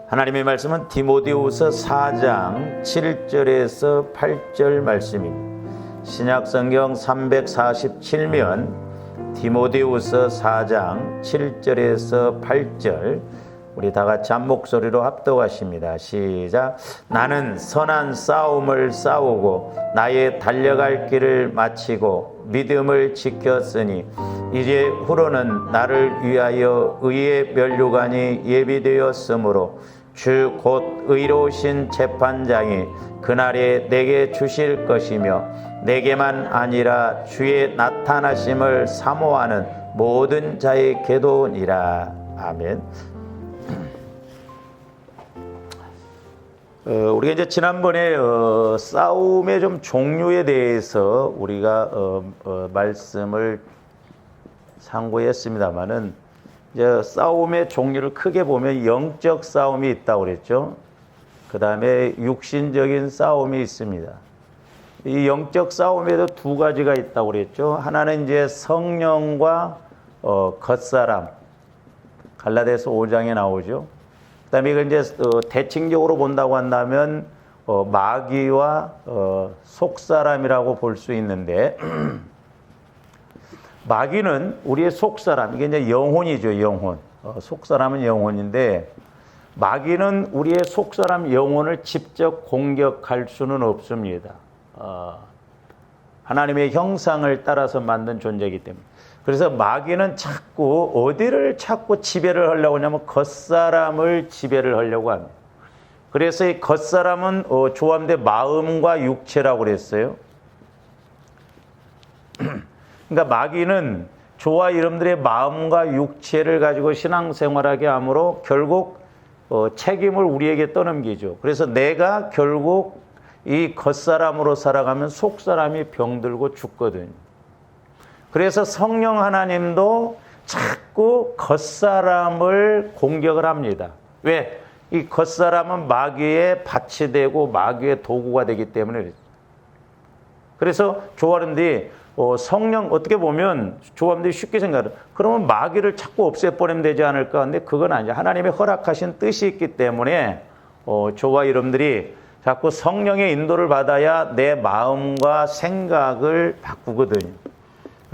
하나님의 말씀은 디모데후서 4장 7절에서 8절 말씀입니다. 신약성경 347면 디모데후서 4장 7절에서 8절 우리 다 같이 한 목소리로 합독하십니다. 시작. 나는 선한 싸움을 싸우고 나의 달려갈 길을 마치고 믿음을 지켰으니 이제 후로는 나를 위하여 의의 면류관이 예비되었으므로 주 곧 의로우신 재판장이 그날에 내게 주실 것이며 내게만 아니라 주의 나타나심을 사모하는 모든 자의 계도니라. 아멘. 우리가 이제 지난번에 싸움의 좀 종류에 대해서 우리가 말씀을 상고했습니다만은 이제 싸움의 종류를 크게 보면 영적 싸움이 있다고 그랬죠. 그 다음에 육신적인 싸움이 있습니다. 이 영적 싸움에도 두 가지가 있다고 그랬죠. 하나는 이제 성령과 겉사람, 갈라디아서 5장에 나오죠. 그 다음에 이걸 이제 대칭적으로 본다고 한다면 마귀와 속사람이라고 볼 수 있는데 마귀는 우리의 속사람, 이게 이제 영혼이죠, 영혼. 속사람은 영혼인데 마귀는 우리의 속사람 영혼을 직접 공격할 수는 없습니다. 하나님의 형상을 따라서 만든 존재이기 때문에. 그래서 마귀는 자꾸 어디를 자꾸 지배를 하려고 하냐면 겉사람을 지배를 하려고 합니다. 그래서 이 겉사람은 조합된 마음과 육체라고 그랬어요. 그러니까 마귀는 저와 여러분들의 마음과 육체를 가지고 신앙생활하게 하므로 결국 책임을 우리에게 떠넘기죠. 그래서 내가 결국 이 겉사람으로 살아가면 속사람이 병들고 죽거든요. 그래서 성령 하나님도 자꾸 겉사람을 공격을 합니다. 왜? 이 겉사람은 마귀의 밭이 되고 마귀의 도구가 되기 때문에. 그래서 조화른들이 성령 어떻게 보면 조화른들이 쉽게 생각해요. 그러면 마귀를 자꾸 없애버리면 되지 않을까? 근데 그건 아니죠. 하나님의 허락하신 뜻이 있기 때문에 저와 여러분들이 자꾸 성령의 인도를 받아야 내 마음과 생각을 바꾸거든요.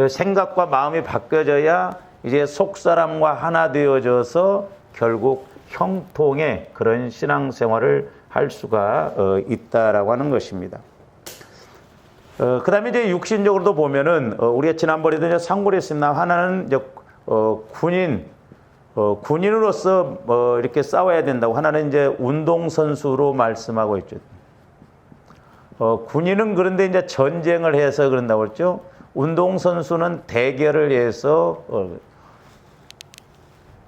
생각과 마음이 바뀌어져야 이제 속사람과 하나 되어져서 결국 형통의 그런 신앙생활을 할 수가 있다라고 하는 것입니다. 그 다음에 이제 육신적으로도 보면은 우리가 지난번에도 이제 상고를 했습니다. 하나는 이제 군인으로서 이렇게 싸워야 된다고, 하나는 이제 운동선수로 말씀하고 있죠. 군인은 그런데 이제 전쟁을 해서 그런다고 그랬죠. 운동선수는 대결을 해서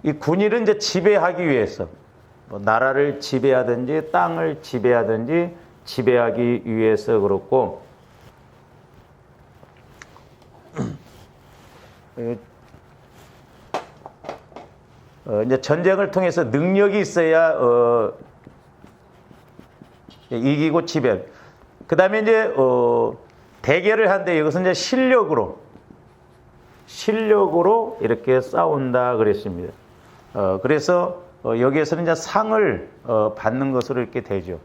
이 군인은 이제 지배하기 위해서 나라를 지배하든지 땅을 지배하든지 지배하기 위해서 그렇고 이제 전쟁을 통해서 능력이 있어야 이기고 지배. 그 다음에 이제 대결을 하는데 이것은 이제 실력으로 이렇게 싸운다 그랬습니다. 그래서 여기에서는 이제 상을 받는 것으로 이렇게 되죠.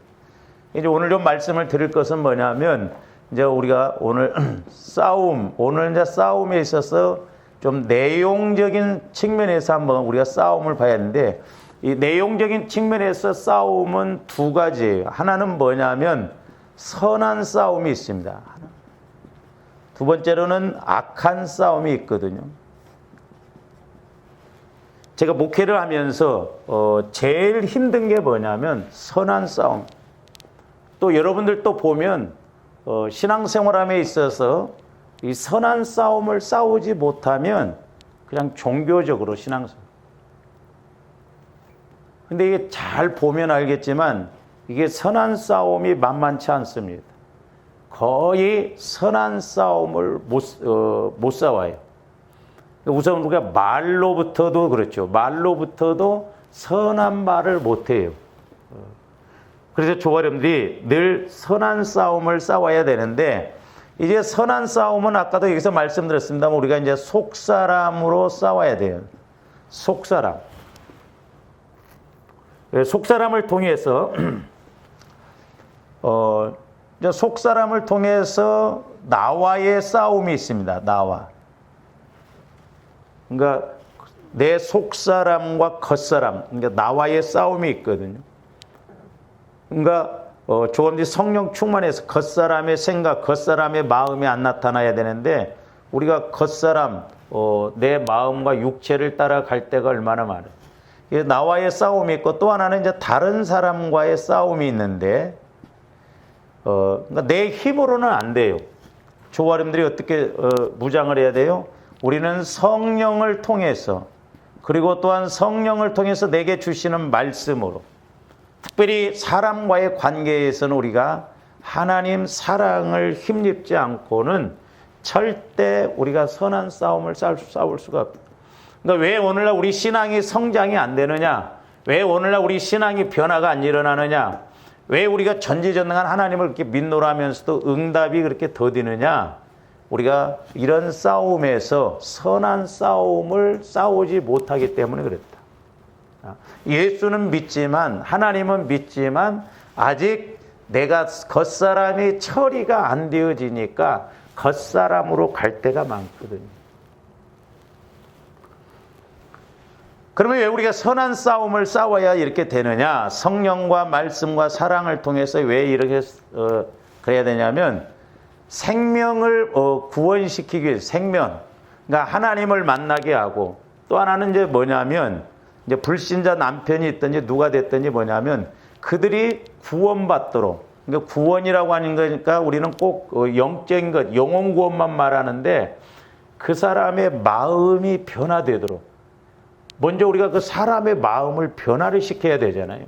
이제 오늘 좀 말씀을 드릴 것은 뭐냐면 이제 우리가 오늘 오늘 이제 싸움에 있어서 좀 내용적인 측면에서 한번 우리가 싸움을 봐야 하는데, 이 내용적인 측면에서 싸움은 두 가지예요. 하나는 뭐냐면 선한 싸움이 있습니다. 두 번째로는 악한 싸움이 있거든요. 제가 목회를 하면서 제일 힘든 게 뭐냐면 선한 싸움. 또 여러분들 또 보면 신앙생활함에 있어서 이 선한 싸움을 싸우지 못하면 그냥 종교적으로 신앙생활. 근데 이게 잘 보면 알겠지만 이게 선한 싸움이 만만치 않습니다. 거의 선한 싸움을 못 싸워요. 우선 우리가 말로부터도 그렇죠. 말로부터도 선한 말을 못해요. 그래서 조화령들이 늘 선한 싸움을 싸워야 되는데, 이제 선한 싸움은 아까도 여기서 말씀드렸습니다만 우리가 이제 속사람으로 싸워야 돼요. 속사람. 속사람을 통해서 속사람을 통해서 나와의 싸움이 있습니다. 나와. 그러니까 내 속사람과 겉사람, 그러니까 나와의 싸움이 있거든요. 그러니까 조금 뒤 성령 충만해서 겉사람의 생각, 겉사람의 마음이 안 나타나야 되는데 우리가 겉사람, 내 마음과 육체를 따라갈 때가 얼마나 많아요. 나와의 싸움이 있고 또 하나는 이제 다른 사람과의 싸움이 있는데 그러니까 내 힘으로는 안 돼요. 조화림들이 어떻게 무장을 해야 돼요? 우리는 성령을 통해서 그리고 또한 성령을 통해서 내게 주시는 말씀으로 특별히 사람과의 관계에서는 우리가 하나님 사랑을 힘입지 않고는 절대 우리가 선한 싸움을 싸울 수가 없다. 그러니까 왜 오늘날 우리 신앙이 성장이 안 되느냐? 왜 오늘날 우리 신앙이 변화가 안 일어나느냐? 왜 우리가 전지전능한 하나님을 그렇게 믿노라면서도 응답이 그렇게 더디느냐? 우리가 이런 싸움에서 선한 싸움을 싸우지 못하기 때문에 그랬다. 예수는 믿지만 하나님은 믿지만 아직 내가 겉사람이 처리가 안 되어지니까 겉사람으로 갈 때가 많거든요. 그러면 왜 우리가 선한 싸움을 싸워야 이렇게 되느냐? 성령과 말씀과 사랑을 통해서 왜 이렇게 그래야 되냐면 생명을 구원시키기 위해서 생명, 그러니까 하나님을 만나게 하고 또 하나는 이제 뭐냐면 이제 불신자 남편이 있든지 누가 됐든지 뭐냐면 그들이 구원받도록, 그러니까 구원이라고 하는 거니까 우리는 꼭 영적인 것, 영혼 구원만 말하는데 그 사람의 마음이 변화되도록 먼저 우리가 그 사람의 마음을 변화를 시켜야 되잖아요.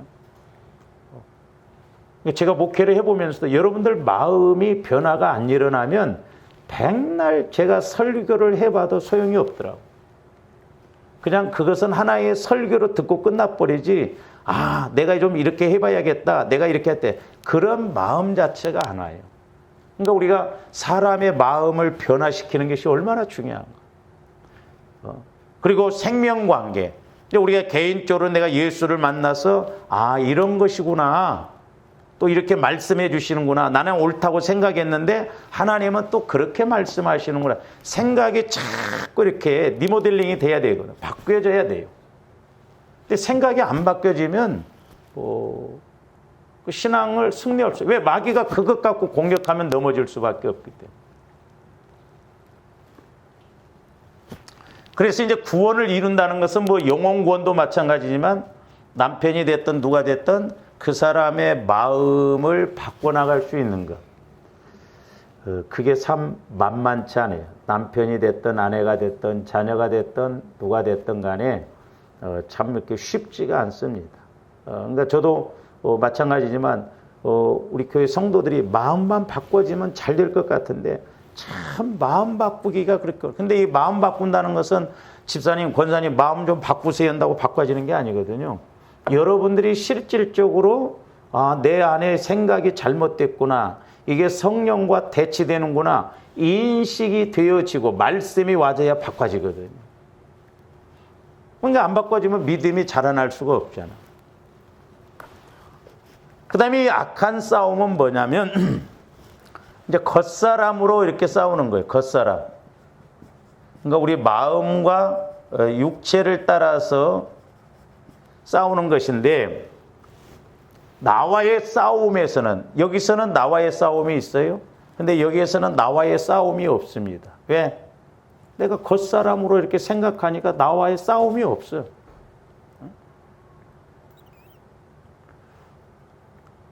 제가 목회를 해보면서도 여러분들 마음이 변화가 안 일어나면 백날 제가 설교를 해봐도 소용이 없더라고요. 그냥 그것은 하나의 설교로 듣고 끝나버리지 내가 좀 이렇게 해봐야겠다. 내가 이렇게 했대. 그런 마음 자체가 안 와요. 그러니까 우리가 사람의 마음을 변화시키는 것이 얼마나 중요한가. 그리고 생명관계. 우리가 개인적으로 내가 예수를 만나서 이런 것이구나. 또 이렇게 말씀해 주시는구나. 나는 옳다고 생각했는데 하나님은 또 그렇게 말씀하시는구나. 생각이 자꾸 이렇게 리모델링이 돼야 되거든요. 바뀌어져야 돼요. 근데 생각이 안 바뀌어지면 그 신앙을 승리 없어요. 왜? 마귀가 그것 갖고 공격하면 넘어질 수밖에 없기 때문에. 그래서 이제 구원을 이룬다는 것은 뭐 영혼 구원도 마찬가지지만 남편이 됐든 누가 됐든 그 사람의 마음을 바꿔나갈 수 있는 것. 그게 참 만만치 않아요. 남편이 됐든 아내가 됐든 자녀가 됐든 누가 됐든 간에 참 이렇게 쉽지가 않습니다. 그러니까 저도 마찬가지지만 우리 교회 성도들이 마음만 바꿔지면 잘 될 것 같은데 참 마음 바꾸기가 그렇고 근데 이 마음 바꾼다는 것은 집사님, 권사님 마음 좀 바꾸세요 한다고 바꿔지는 게 아니거든요. 여러분들이 실질적으로 내 안에 생각이 잘못됐구나. 이게 성령과 대치되는구나. 인식이 되어지고 말씀이 와줘야 바꿔지거든요. 그러니까 안 바꿔지면 믿음이 자라날 수가 없잖아. 그 다음에 이 악한 싸움은 뭐냐면 이제 겉사람으로 이렇게 싸우는 거예요. 겉사람. 그러니까 우리 마음과 육체를 따라서 싸우는 것인데 나와의 싸움에서는 여기서는 나와의 싸움이 있어요. 근데 여기에서는 나와의 싸움이 없습니다. 왜? 내가 겉사람으로 이렇게 생각하니까 나와의 싸움이 없어요.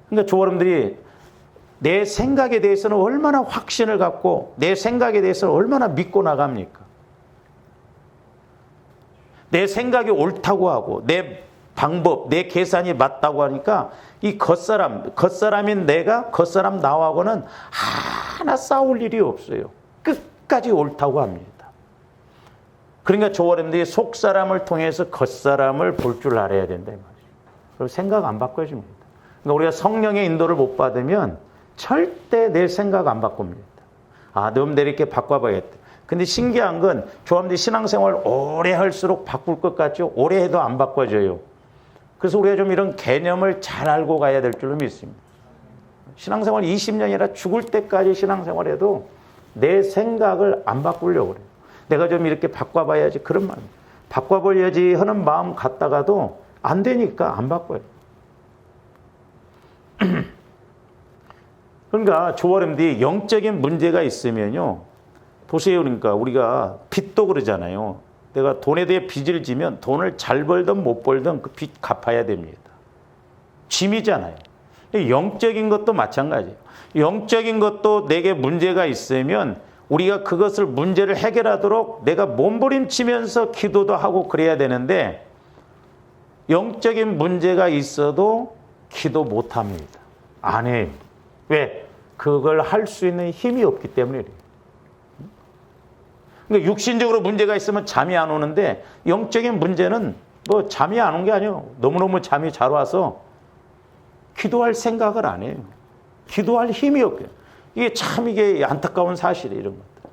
그러니까 조어른들이 내 생각에 대해서는 얼마나 확신을 갖고 내 생각에 대해서는 얼마나 믿고 나갑니까? 내 생각이 옳다고 하고 내 방법, 내 계산이 맞다고 하니까 이 겉사람인 내가 겉사람 나하고는 하나 싸울 일이 없어요. 끝까지 옳다고 합니다. 그러니까 조어른들이 속사람을 통해서 겉사람을 볼 줄 알아야 된다. 그리고 생각 안 바꿔줍니다. 그러니까 우리가 성령의 인도를 못 받으면 절대 내 생각 안 바꿉니다. 너무 내가 이렇게 바꿔봐야겠다. 근데 신기한 건 조합들 신앙생활 오래 할수록 바꿀 것 같죠? 오래 해도 안 바꿔져요. 그래서 우리가 좀 이런 개념을 잘 알고 가야 될 줄로 믿습니다. 신앙생활 20년이라 죽을 때까지 신앙생활해도 내 생각을 안 바꾸려고 그래요. 내가 좀 이렇게 바꿔봐야지 그런 마음. 바꿔봐야지 하는 마음 갖다가도 안 되니까 안 바꿔요. 그러니까 조아름들이 영적인 문제가 있으면요. 보세요. 그러니까 우리가 빚도 그러잖아요. 내가 돈에 대해 빚을 지면 돈을 잘 벌든 못 벌든 그 빚 갚아야 됩니다. 짐이잖아요. 영적인 것도 마찬가지예요. 영적인 것도 내게 문제가 있으면 우리가 그것을 문제를 해결하도록 내가 몸부림치면서 기도도 하고 그래야 되는데 영적인 문제가 있어도 기도 못합니다. 안 해요. 왜? 그걸 할 수 있는 힘이 없기 때문에 그래요. 그러니까 육신적으로 문제가 있으면 잠이 안 오는데 영적인 문제는 뭐 잠이 안 온 게 아니에요. 너무너무 잠이 잘 와서 기도할 생각을 안 해요. 기도할 힘이 없고요. 이게 안타까운 사실이에요. 이런 것들.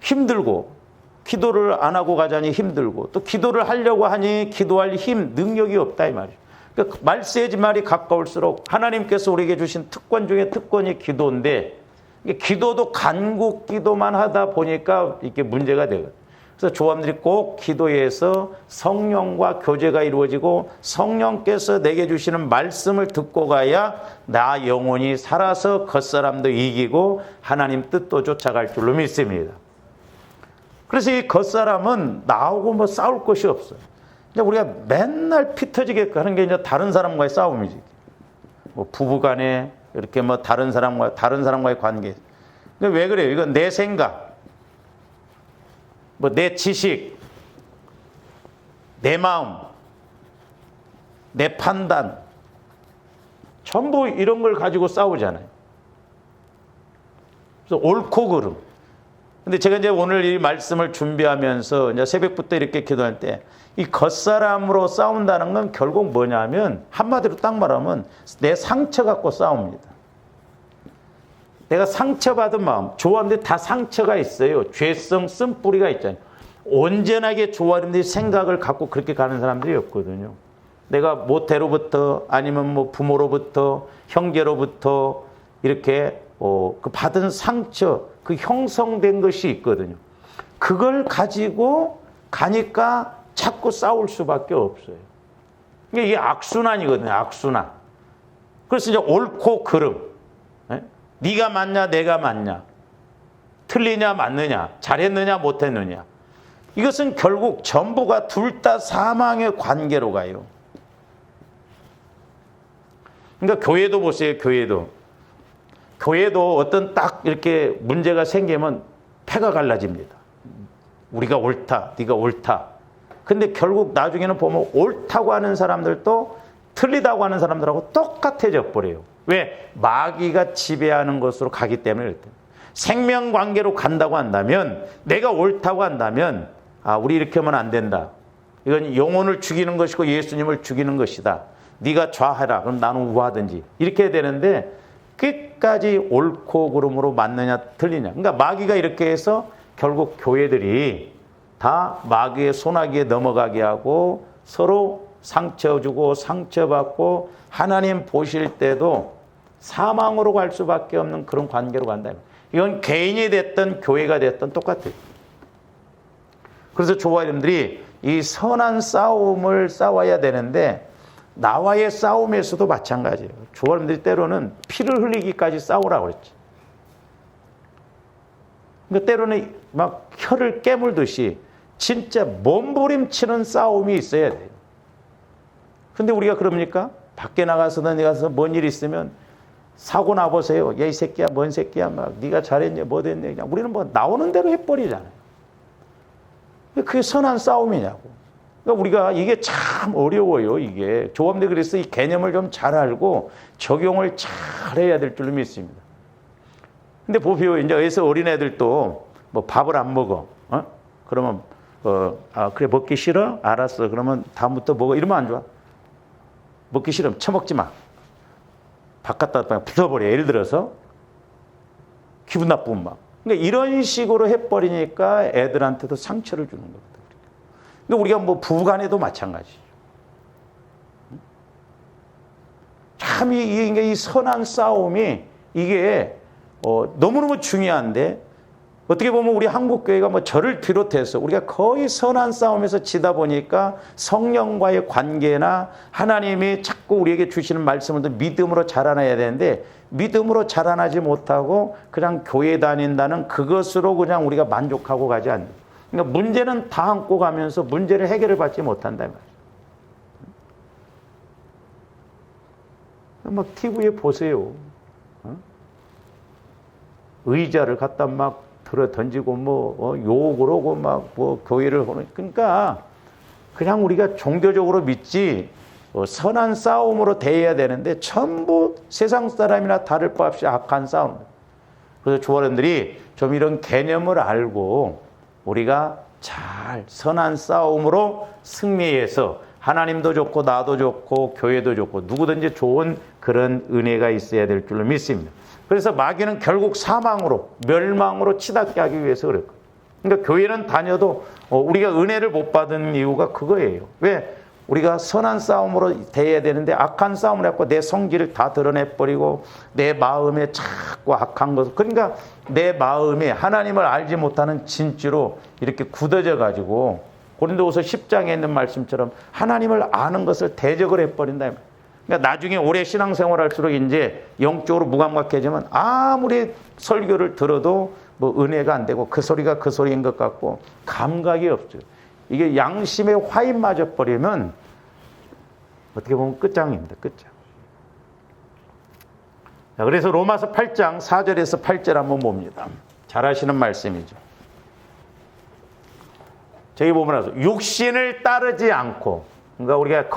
힘들고 기도를 안 하고 가자니 힘들고 또 기도를 하려고 하니 기도할 힘, 능력이 없다 이 말이에요. 그러니까 말세지 말이 가까울수록 하나님께서 우리에게 주신 특권 중에 특권이 기도인데 기도도 간국 기도만 하다 보니까 이게 문제가 되거든요. 그래서 조함들이 꼭 기도에서 성령과 교제가 이루어지고 성령께서 내게 주시는 말씀을 듣고 가야 나 영혼이 살아서 겉사람도 이기고 하나님 뜻도 쫓아갈 줄로 믿습니다. 그래서 이 겉사람은 나하고 뭐 싸울 것이 없어요. 이제 우리가 맨날 피 터지게 하는 게 이제 다른 사람과의 싸움이지. 뭐 부부간에 이렇게 뭐 다른 사람과의 관계. 근데 왜 그래요? 이건 내 생각, 뭐 내 지식, 내 마음, 내 판단, 전부 이런 걸 가지고 싸우잖아요. 그래서 옳고 그름. 근데 제가 이제 오늘 이 말씀을 준비하면서 이제 새벽부터 이렇게 기도할 때 이 겉사람으로 싸운다는 건 결국 뭐냐면 한마디로 딱 말하면 내 상처 갖고 싸웁니다. 내가 상처받은 마음, 조아름들이 다 상처가 있어요. 죄성 쓴뿌리가 있잖아요. 온전하게 조아름들이 생각을 갖고 그렇게 가는 사람들이 없거든요. 내가 모태로부터 아니면 뭐 부모로부터 형제로부터 이렇게 그 받은 상처, 그 형성된 것이 있거든요. 그걸 가지고 가니까 자꾸 싸울 수밖에 없어요. 이게 악순환이거든요. 악순환. 그래서 이제 옳고 그름. 네가 맞냐 내가 맞냐. 틀리냐 맞느냐. 잘했느냐 못했느냐. 이것은 결국 전부가 둘 다 사망의 관계로 가요. 그러니까 교회도 보세요. 교회도 어떤 딱 이렇게 문제가 생기면 패가 갈라집니다. 우리가 옳다, 네가 옳다. 근데 결국 나중에는 보면 옳다고 하는 사람들도 틀리다고 하는 사람들하고 똑같아져 버려요. 왜? 마귀가 지배하는 것으로 가기 때문에. 생명관계로 간다고 한다면, 내가 옳다고 한다면 우리 이렇게 하면 안 된다. 이건 영혼을 죽이는 것이고 예수님을 죽이는 것이다. 네가 좌해라. 그럼 나는 우하든지. 이렇게 해야 되는데 끝까지 옳고 그름으로 맞느냐 틀리냐. 그러니까 마귀가 이렇게 해서 결국 교회들이 다 마귀의 소나기에 넘어가게 하고 서로 상처 주고 상처받고 하나님 보실 때도 사망으로 갈 수밖에 없는 그런 관계로 간다. 이건 개인이 됐든 교회가 됐든 똑같아요. 그래서 조아름들이 이 선한 싸움을 싸워야 되는데 나와의 싸움에서도 마찬가지예요. 조아름들이 때로는 피를 흘리기까지 싸우라고 했지. 그러니까 때로는 막 혀를 깨물듯이 진짜 몸부림치는 싸움이 있어야 돼요. 근데 우리가 그럽니까? 밖에 나가서든 가서 뭔 일 있으면 사고 나보세요. 야, 이 새끼야, 뭔 새끼야, 막 네가 잘했냐, 뭐 됐냐. 그냥 우리는 뭐 나오는 대로 해버리잖아요. 그게 선한 싸움이냐고. 그러니까 우리가 이게 참 어려워요. 이게 조합대 그래서 이 개념을 좀 잘 알고 적용을 잘 해야 될 줄로 믿습니다. 근데 보세요. 이제 여기서 어린애들도 뭐 밥을 안 먹어. 그러면 그래 먹기 싫어? 알았어. 그러면 다음부터 먹어. 이러면 안 좋아. 먹기 싫으면 처먹지 마. 바깥다 붙어버려. 예를 들어서 기분 나쁘면 막. 그러니까 이런 식으로 해버리니까 애들한테도 상처를 주는 겁니다. 그러니까 우리가 뭐 부부간에도 마찬가지죠. 참 이 선한 싸움이 이게 너무너무 중요한데, 어떻게 보면 우리 한국교회가 뭐 저를 비롯해서 우리가 거의 선한 싸움에서 지다 보니까 성령과의 관계나 하나님이 자꾸 우리에게 주시는 말씀을 믿음으로 자라나야 되는데, 믿음으로 자라나지 못하고 그냥 교회 다닌다는 그것으로 그냥 우리가 만족하고 가지 않는. 그러니까 문제는 다 안고 가면서 문제를 해결을 받지 못한다 말이에요. 막 TV에 보세요. 의자를 갖다 막 들어 던지고 뭐 욕을 하고 막 뭐 교회를 하는. 그러니까 그냥 우리가 종교적으로 믿지 선한 싸움으로 대해야 되는데 전부 세상 사람이나 다를 바 없이 악한 싸움. 그래서 조화원들이 좀 이런 개념을 알고 우리가 잘 선한 싸움으로 승리해서 하나님도 좋고 나도 좋고 교회도 좋고 누구든지 좋은 그런 은혜가 있어야 될 줄로 믿습니다. 그래서 마귀는 결국 사망으로, 멸망으로 치닫게 하기 위해서 그럴 거예요. 그러니까 교회는 다녀도 우리가 은혜를 못 받은 이유가 그거예요. 왜? 우리가 선한 싸움으로 대해야 되는데 악한 싸움을 했고 내 성질을 다 드러내버리고 내 마음에 자꾸 악한 것, 그러니까 내 마음에 하나님을 알지 못하는 진주로 이렇게 굳어져 가지고 고린도후서 10장에 있는 말씀처럼 하나님을 아는 것을 대적을 해버린다. 그러니까 나중에 오래 신앙생활 할수록 이제 영적으로 무감각해지면 아무리 설교를 들어도 뭐 은혜가 안 되고 그 소리가 그 소리인 것 같고 감각이 없죠. 이게 양심에 화인 맞아버리면 어떻게 보면 끝장입니다. 끝장. 자, 그래서 로마서 8장 4절에서 8절 한번 봅니다. 잘 아시는 말씀이죠. 저기 보면 육신을 따르지 않고, 그러니까 우리가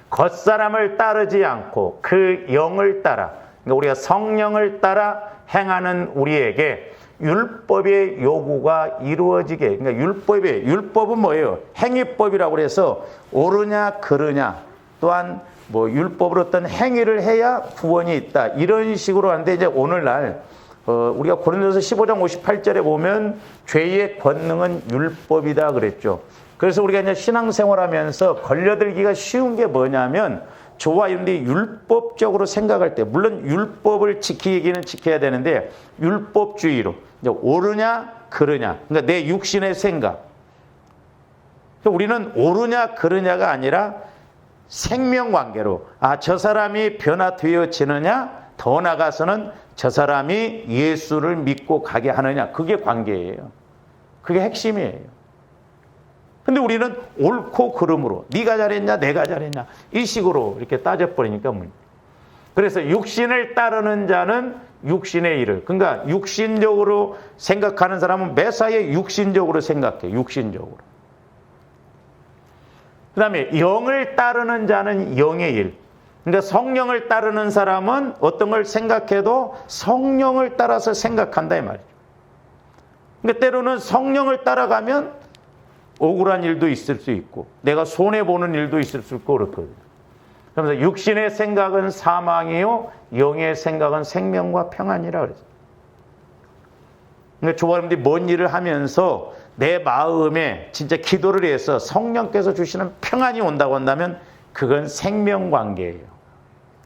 겉사람을 따르지 않고 그 영을 따라, 그러니까 우리가 성령을 따라 행하는 우리에게 율법의 요구가 이루어지게. 그러니까 율법은 뭐예요? 행위법이라고 해서 옳으냐 그르냐, 또한 뭐 율법으로 어떤 행위를 해야 구원이 있다, 이런 식으로 하는데, 이제 오늘날 우리가 고린도서 15장 58절에 보면 죄의 권능은 율법이다 그랬죠. 그래서 우리가 이제 신앙생활하면서 걸려들기가 쉬운 게 뭐냐면, 저와 여러분들이 율법적으로 생각할 때, 물론 율법을 지키기는 지켜야 되는데 율법주의로 이제 옳으냐 그르냐, 그러니까 내 육신의 생각. 우리는 옳으냐 그르냐가 아니라 생명관계로, 저 사람이 변화되어지느냐, 더 나아가서는 저 사람이 예수를 믿고 가게 하느냐, 그게 관계예요. 그게 핵심이에요. 근데 우리는 옳고 그름으로 네가 잘했냐 내가 잘했냐 이 식으로 이렇게 따져버리니까 그래서 육신을 따르는 자는 육신의 일을, 그러니까 육신적으로 생각하는 사람은 매사에 육신적으로 생각해. 육신적으로. 그 다음에 영을 따르는 자는 영의 일, 그러니까 성령을 따르는 사람은 어떤 걸 생각해도 성령을 따라서 생각한다 이 말이죠. 그러니까 때로는 성령을 따라가면 억울한 일도 있을 수 있고 내가 손해보는 일도 있을 수 있고 그렇거든요. 그래서 육신의 생각은 사망이요 영의 생각은 생명과 평안이라 그랬어요. 그러니까 조바님들이 뭔 일을 하면서 내 마음에 진짜 기도를 해서 성령께서 주시는 평안이 온다고 한다면 그건 생명관계예요.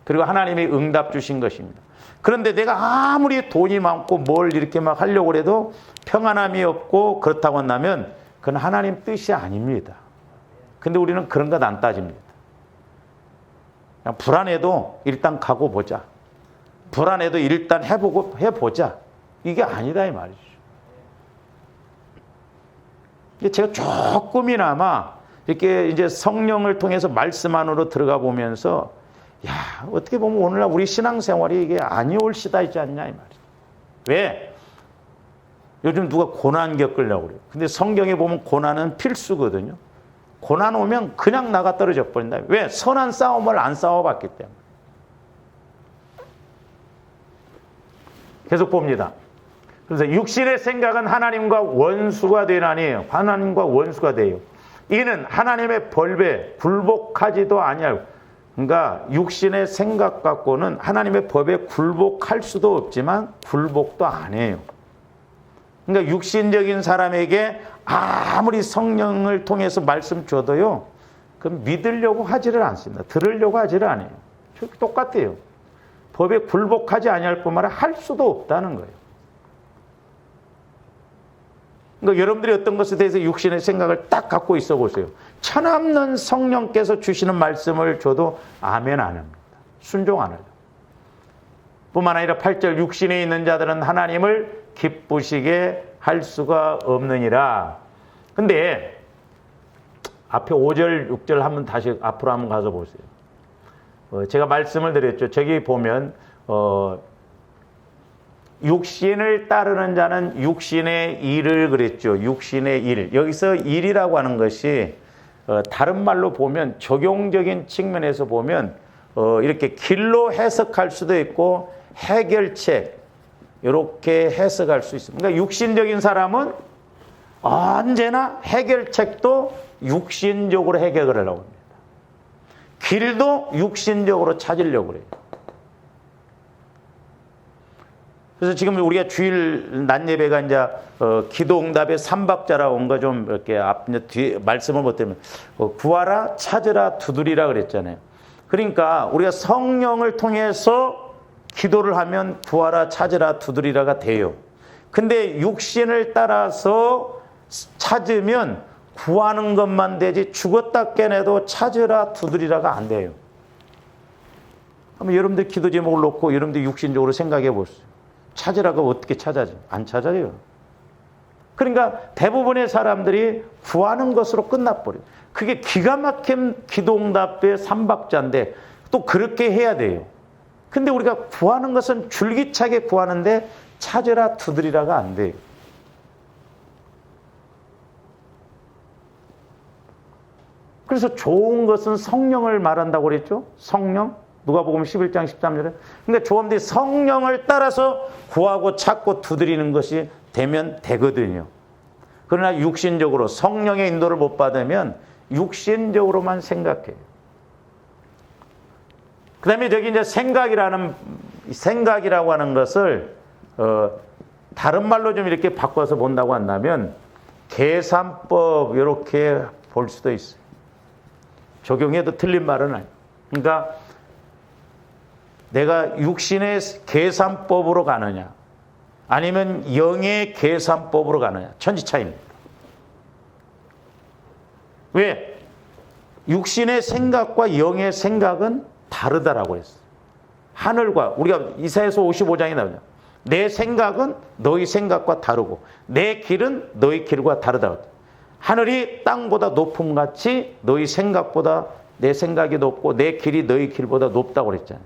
그리고 하나님이 응답 주신 것입니다. 그런데 내가 아무리 돈이 많고 뭘 이렇게 막 하려고 해도 평안함이 없고 그렇다고 한다면 그건 하나님 뜻이 아닙니다. 근데 우리는 그런 것 안 따집니다. 그냥 불안해도 일단 가고 보자. 불안해도 일단 해보자. 이게 아니다 이 말이죠. 제가 조금이나마 이렇게 이제 성령을 통해서 말씀 안으로 들어가 보면서, 어떻게 보면 오늘날 우리 신앙생활이 이게 아니올시다 있지 않냐 이 말이죠. 왜? 요즘 누가 고난 겪으려고 그래요. 근데 성경에 보면 고난은 필수거든요. 고난 오면 그냥 나가 떨어져 버린다. 왜? 선한 싸움을 안 싸워봤기 때문에. 계속 봅니다. 그래서 육신의 생각은 하나님과 원수가 되나니, 하나님과 원수가 돼요. 이는 하나님의 법에 굴복하지도 아니하고, 그러니까 육신의 생각 갖고는 하나님의 법에 굴복할 수도 없지만 굴복도 안 해요. 그러니까 육신적인 사람에게 아무리 성령을 통해서 말씀 줘도요, 그럼 믿으려고 하지를 않습니다. 들으려고 하지를 않아요. 똑같아요. 법에 굴복하지 아니할 뿐만 아니라 할 수도 없다는 거예요. 그러니까 여러분들이 어떤 것에 대해서 육신의 생각을 딱 갖고 있어 보세요. 천없는 성령께서 주시는 말씀을 줘도 아멘 안 합니다. 순종 안 하죠. 뿐만 아니라 8절 육신에 있는 자들은 하나님을 기쁘시게 할 수가 없느니라. 근데 앞에 5절, 6절 한번 다시 앞으로 한번 가서 보세요. 제가 말씀을 드렸죠. 저기 보면 육신을 따르는 자는 육신의 일을 그랬죠. 육신의 일. 여기서 일이라고 하는 것이 다른 말로 보면 적용적인 측면에서 보면 이렇게 길로 해석할 수도 있고 해결책 이렇게 해석할 수 있습니다. 그러니까 육신적인 사람은 언제나 해결책도 육신적으로 해결을 하려고 합니다. 길도 육신적으로 찾으려고 그래요. 그래서 지금 우리가 주일 낮 예배가 이제 기도응답의 삼박자라고 온 거 좀 이렇게 뒤에 말씀을 못 드리면 구하라, 찾으라, 두드리라 그랬잖아요. 그러니까 우리가 성령을 통해서 기도를 하면 구하라, 찾으라, 두드리라가 돼요. 근데 육신을 따라서 찾으면 구하는 것만 되지 죽었다 깨내도 찾으라, 두드리라가 안 돼요. 한번 여러분들 기도 제목을 놓고 여러분들 육신적으로 생각해 보세요. 찾으라가 어떻게 찾아져? 안 찾아요. 그러니까 대부분의 사람들이 구하는 것으로 끝나버려요. 그게 기가 막힌 기도응답의 삼박자인데 또 그렇게 해야 돼요. 근데 우리가 구하는 것은 줄기차게 구하는데 찾으라, 두드리라가 안 돼요. 그래서 좋은 것은 성령을 말한다고 그랬죠? 성령? 누가복음 11장 13절에. 그러니까 조언들이 성령을 따라서 구하고 찾고 두드리는 것이 되면 되거든요. 그러나 육신적으로 성령의 인도를 못 받으면 육신적으로만 생각해요. 그 다음에 저기 이제 생각이라고 하는 것을, 다른 말로 좀 이렇게 바꿔서 본다고 한다면 계산법, 이렇게 볼 수도 있어요. 적용해도 틀린 말은 아니에요. 그러니까 내가 육신의 계산법으로 가느냐 아니면 영의 계산법으로 가느냐 천지차이입니다. 왜? 육신의 생각과 영의 생각은 다르다라고 했어요. 하늘과 우리가 이사야서 55장에 나오냐. 내 생각은 너희 생각과 다르고 내 길은 너희 길과 다르다. 하늘이 땅보다 높음 같이 너희 생각보다 내 생각이 높고 내 길이 너희 길보다 높다고 그랬잖아요.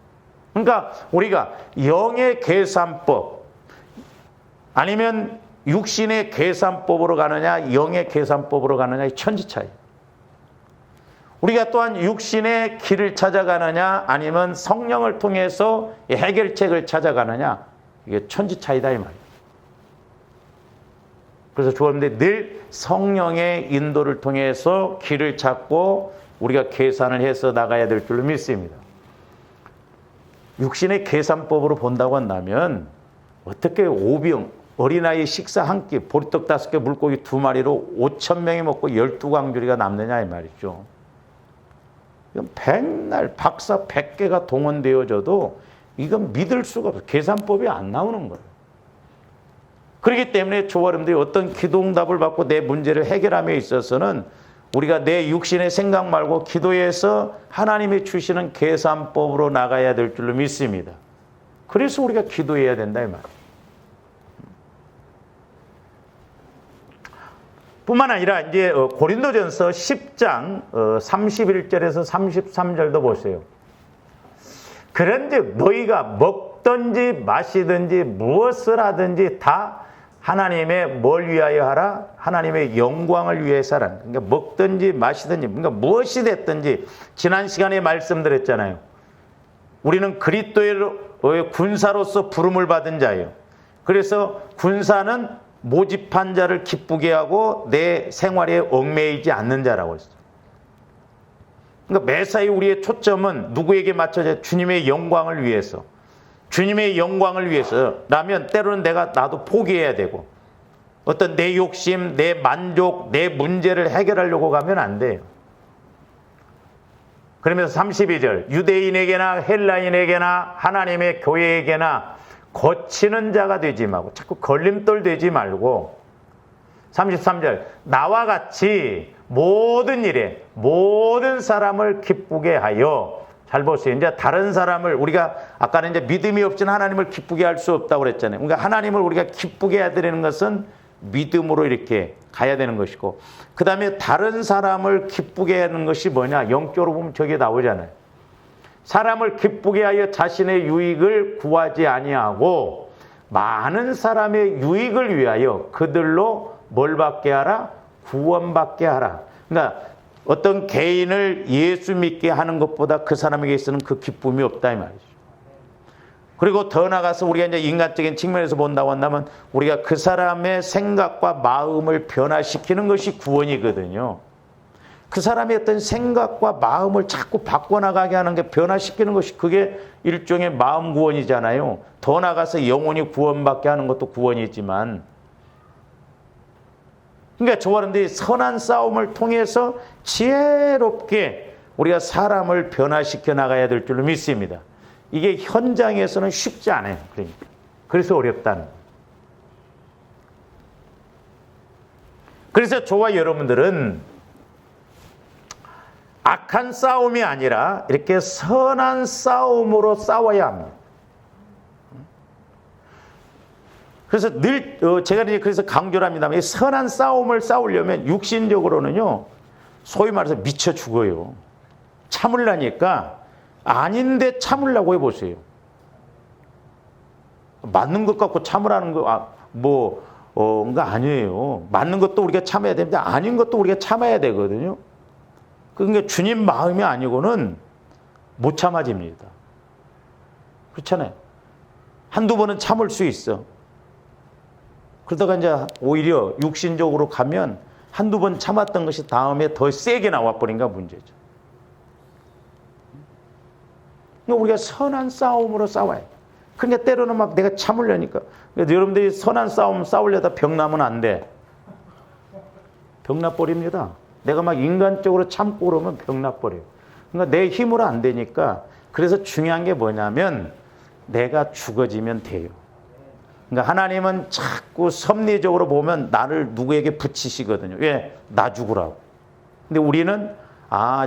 그러니까 우리가 영의 계산법 아니면 육신의 계산법으로 가느냐 영의 계산법으로 가느냐의 천지차이. 우리가 또한 육신의 길을 찾아가느냐 아니면 성령을 통해서 해결책을 찾아가느냐 이게 천지차이다 이 말이에요. 그래서 주었는데 늘 성령의 인도를 통해서 길을 찾고 우리가 계산을 해서 나가야 될 줄로 믿습니다. 육신의 계산법으로 본다고 한다면 어떻게 오병 어린아이 식사 한 끼 보리떡 5개 물고기 2마리로 5,000명이 먹고 12광주리가 남느냐 이 말이죠. 이건 백날 박사 100개가 동원되어져도 이건 믿을 수가 없어요. 계산법이 안 나오는 거예요. 그렇기 때문에 조아름들이 어떤 기도응답을 받고 내 문제를 해결함에 있어서는 우리가 내 육신의 생각 말고 기도에서 하나님이 주시는 계산법으로 나가야 될 줄로 믿습니다. 그래서 우리가 기도해야 된다 이 말이에요. 뿐만 아니라 이제 고린도전서 10장 31절에서 33절도 보세요. 그런즉 너희가 먹든지 마시든지 무엇을 하든지 다 하나님의 뭘 위하여 하라? 하나님의 영광을 위해서 하라. 그러니까 먹든지 마시든지 그러니까 무엇이 됐든지 지난 시간에 말씀드렸잖아요. 우리는 그리스도의 군사로서 부름을 받은 자예요. 그래서 군사는 모집한 자를 기쁘게 하고 내 생활에 얽매이지 않는 자라고 했어요. 그러니까 매사에 우리의 초점은 누구에게 맞춰져? 주님의 영광을 위해서. 주님의 영광을 위해서라면 때로는 나도 포기해야 되고 어떤 내 욕심, 내 만족, 내 문제를 해결하려고 가면 안 돼요. 그러면서 32절, 유대인에게나 헬라인에게나 하나님의 교회에게나 거치는 자가 되지 말고, 자꾸 걸림돌 되지 말고, 33절, 나와 같이 모든 일에 모든 사람을 기쁘게 하여. 잘 보세요. 이제 다른 사람을, 우리가 아까는 이제 믿음이 없이는 하나님을 기쁘게 할 수 없다고 그랬잖아요. 그러니까 하나님을 우리가 기쁘게 해야 되는 것은 믿음으로 이렇게 가야 되는 것이고, 그 다음에 다른 사람을 기쁘게 하는 것이 뭐냐? 영적으로 보면 저게 나오잖아요. 사람을 기쁘게 하여 자신의 유익을 구하지 아니하고 많은 사람의 유익을 위하여 그들로 뭘 받게 하라? 구원받게 하라. 그러니까 어떤 개인을 예수 믿게 하는 것보다 그 사람에게 있어서는 그 기쁨이 없다 이 말이죠. 그리고 더 나아가서 우리가 이제 인간적인 측면에서 본다고 한다면 우리가 그 사람의 생각과 마음을 변화시키는 것이 구원이거든요. 그 사람의 어떤 생각과 마음을 자꾸 바꿔나가게 하는 게, 변화시키는 것이, 그게 일종의 마음 구원이잖아요. 더 나아가서 영혼이 구원받게 하는 것도 구원이지만, 그러니까 저와 여러분들이 선한 싸움을 통해서 지혜롭게 우리가 사람을 변화시켜 나가야 될 줄로 믿습니다. 이게 현장에서는 쉽지 않아요. 그러니까. 그래서 어렵다는 거예요. 그래서 저와 여러분들은 악한 싸움이 아니라 이렇게 선한 싸움으로 싸워야 합니다. 그래서 늘 제가 이제 그래서 강조를 합니다만, 이 선한 싸움을 싸우려면 육신적으로는요, 소위 말해서 미쳐 죽어요. 참으려니까 아닌데 참으려고 해보세요. 맞는 것 갖고 참으라는 거 그거 아니에요. 맞는 것도 우리가 참아야 되는데 아닌 것도 우리가 참아야 되거든요. 그러니까 주님 마음이 아니고는 못 참아집니다. 그렇잖아요. 한두 번은 참을 수 있어. 그러다가 이제 오히려 육신적으로 가면 한두 번 참았던 것이 다음에 더 세게 나와버린가 문제죠. 그러니까 우리가 선한 싸움으로 싸워야 돼. 그러니까 때로는 막 내가 참으려니까. 그래서 여러분들이 선한 싸움 싸우려다 병나면 안 돼. 병나버립니다. 내가 막 인간적으로 참고 그러면 병나버려요. 그러니까 내 힘으로 안 되니까. 그래서 중요한 게 뭐냐면 내가 죽어지면 돼요. 그러니까 하나님은 자꾸 섭리적으로 보면 나를 누구에게 붙이시거든요. 왜? 나 죽으라고. 근데 우리는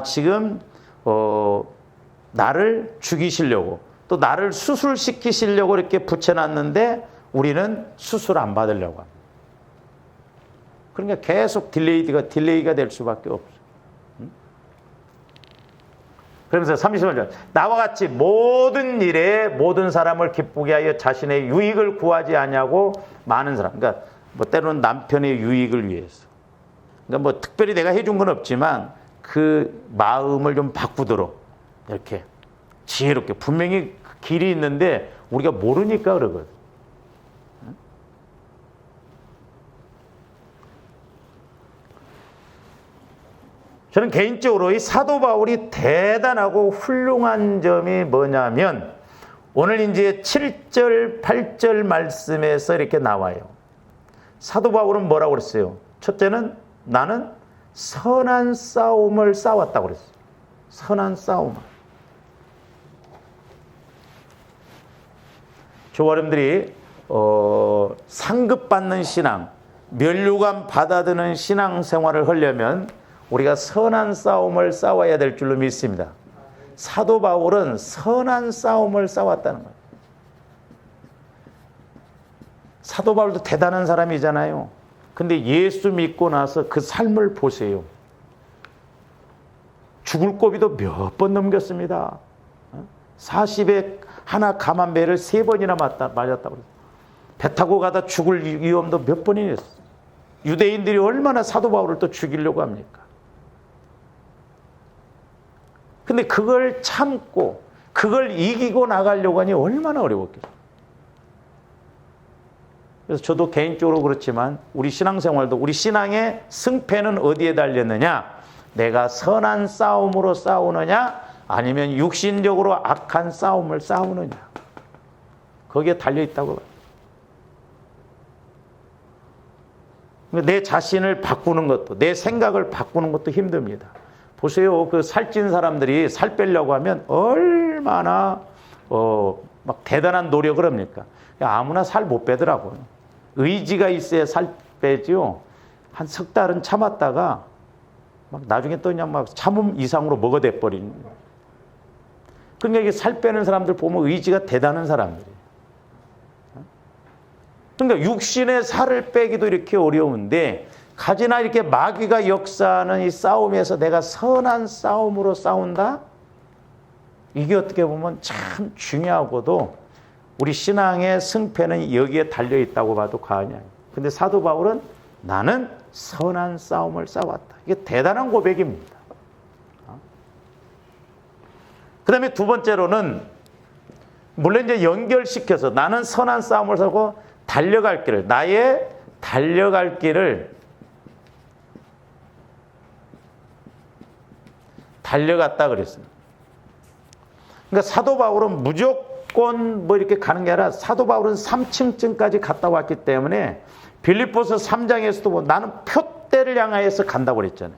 지금 나를 죽이시려고, 또 나를 수술시키시려고 이렇게 붙여놨는데 우리는 수술 안 받으려고 합니다. 그러니까 계속 딜레이가 될 수밖에 없어요. 그러면서 30절, 나와 같이 모든 일에 모든 사람을 기쁘게 하여 자신의 유익을 구하지 아니하고 많은 사람, 그러니까 뭐 때로는 남편의 유익을 위해서, 그러니까 뭐 특별히 내가 해준 건 없지만 그 마음을 좀 바꾸도록 이렇게 지혜롭게, 분명히 길이 있는데 우리가 모르니까 그러거든. 저는 개인적으로 이 사도 바울이 대단하고 훌륭한 점이 뭐냐면, 오늘 이제 7절, 8절 말씀에서 이렇게 나와요. 사도 바울은 뭐라고 그랬어요? 첫째는 나는 선한 싸움을 싸웠다고 그랬어요. 선한 싸움을. 저와 여러분들이 상급받는 신앙, 면류관 받아드는 신앙생활을 하려면 우리가 선한 싸움을 싸워야 될 줄로 믿습니다. 사도 바울은 선한 싸움을 싸웠다는 거예요. 사도 바울도 대단한 사람이잖아요. 근데 예수 믿고 나서 그 삶을 보세요. 죽을 고비도 몇 번 넘겼습니다. 40에 하나 감한 배를 3번이나 맞았다고 그랬어요. 배 타고 가다 죽을 위험도 몇 번이나 했어요. 유대인들이 얼마나 사도 바울을 또 죽이려고 합니까? 근데 그걸 참고 그걸 이기고 나가려고 하니 얼마나 어려웠겠어요. 그래서 저도 개인적으로 그렇지만 우리 신앙생활도, 우리 신앙의 승패는 어디에 달렸느냐? 내가 선한 싸움으로 싸우느냐, 아니면 육신적으로 악한 싸움을 싸우느냐, 거기에 달려있다고 봐요. 내 자신을 바꾸는 것도, 내 생각을 바꾸는 것도 힘듭니다. 보세요. 그 살찐 사람들이 살 빼려고 하면 얼마나 막 대단한 노력을 합니까? 아무나 살 못 빼더라고요. 의지가 있어야 살 빼지요. 한 석 달은 참았다가 막 나중에 또 그냥 막 참음 이상으로 먹어대 버리는 거예요. 그러니까 이게 살 빼는 사람들 보면 의지가 대단한 사람들이에요. 그러니까 육신의 살을 빼기도 이렇게 어려운데, 가지나 이렇게 마귀가 역사하는 이 싸움에서 내가 선한 싸움으로 싸운다? 이게 어떻게 보면 참 중요하고도 우리 신앙의 승패는 여기에 달려 있다고 봐도 과언이 아니에요. 근데 사도 바울은 나는 선한 싸움을 싸웠다. 이게 대단한 고백입니다. 그 다음에 두 번째로는, 물론 이제 연결시켜서 나는 선한 싸움을 싸고 달려갈 길을, 나의 달려갈 길을 달려갔다 그랬어요. 그러니까 사도 바울은 무조건 뭐 이렇게 가는 게 아니라, 사도 바울은 3층쯤까지 갔다 왔기 때문에 빌립보서 3장에서도 뭐 나는 표대를 향하여서 간다고 그랬잖아요.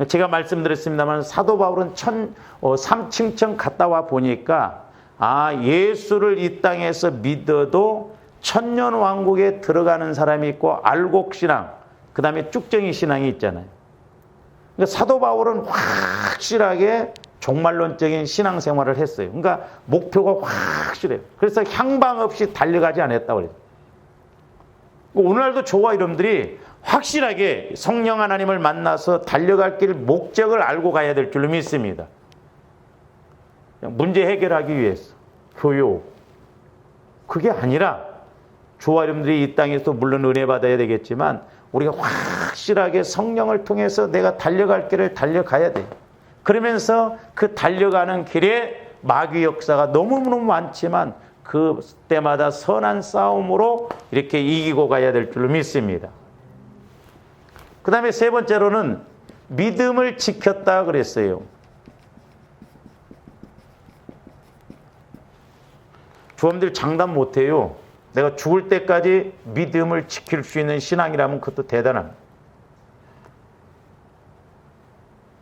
제가 말씀드렸습니다만 사도 바울은 3층쯤 갔다 와 보니까 예수를 이 땅에서 믿어도 천년왕국에 들어가는 사람이 있고 알곡신앙, 그 다음에 쭉정이 신앙이 있잖아요. 그러니까 사도 바울은 확실하게 종말론적인 신앙생활을 했어요. 그러니까 목표가 확실해요. 그래서 향방 없이 달려가지 않았다고 그래요. 오늘날도 저와 여러분들이 확실하게 성령 하나님을 만나서 달려갈 길 목적을 알고 가야 될 줄로 믿습니다. 문제 해결하기 위해서 교육, 그게 아니라 저와 여러분들이 이 땅에서 물론 은혜 받아야 되겠지만 우리가 확실하게 성령을 통해서 내가 달려갈 길을 달려가야 돼요. 그러면서 그 달려가는 길에 마귀 역사가 너무너무 많지만 그 때마다 선한 싸움으로 이렇게 이기고 가야 될 줄로 믿습니다. 그 다음에 세 번째로는 믿음을 지켰다 그랬어요. 조험들 장담 못해요. 내가 죽을 때까지 믿음을 지킬 수 있는 신앙이라면 그것도 대단합니다.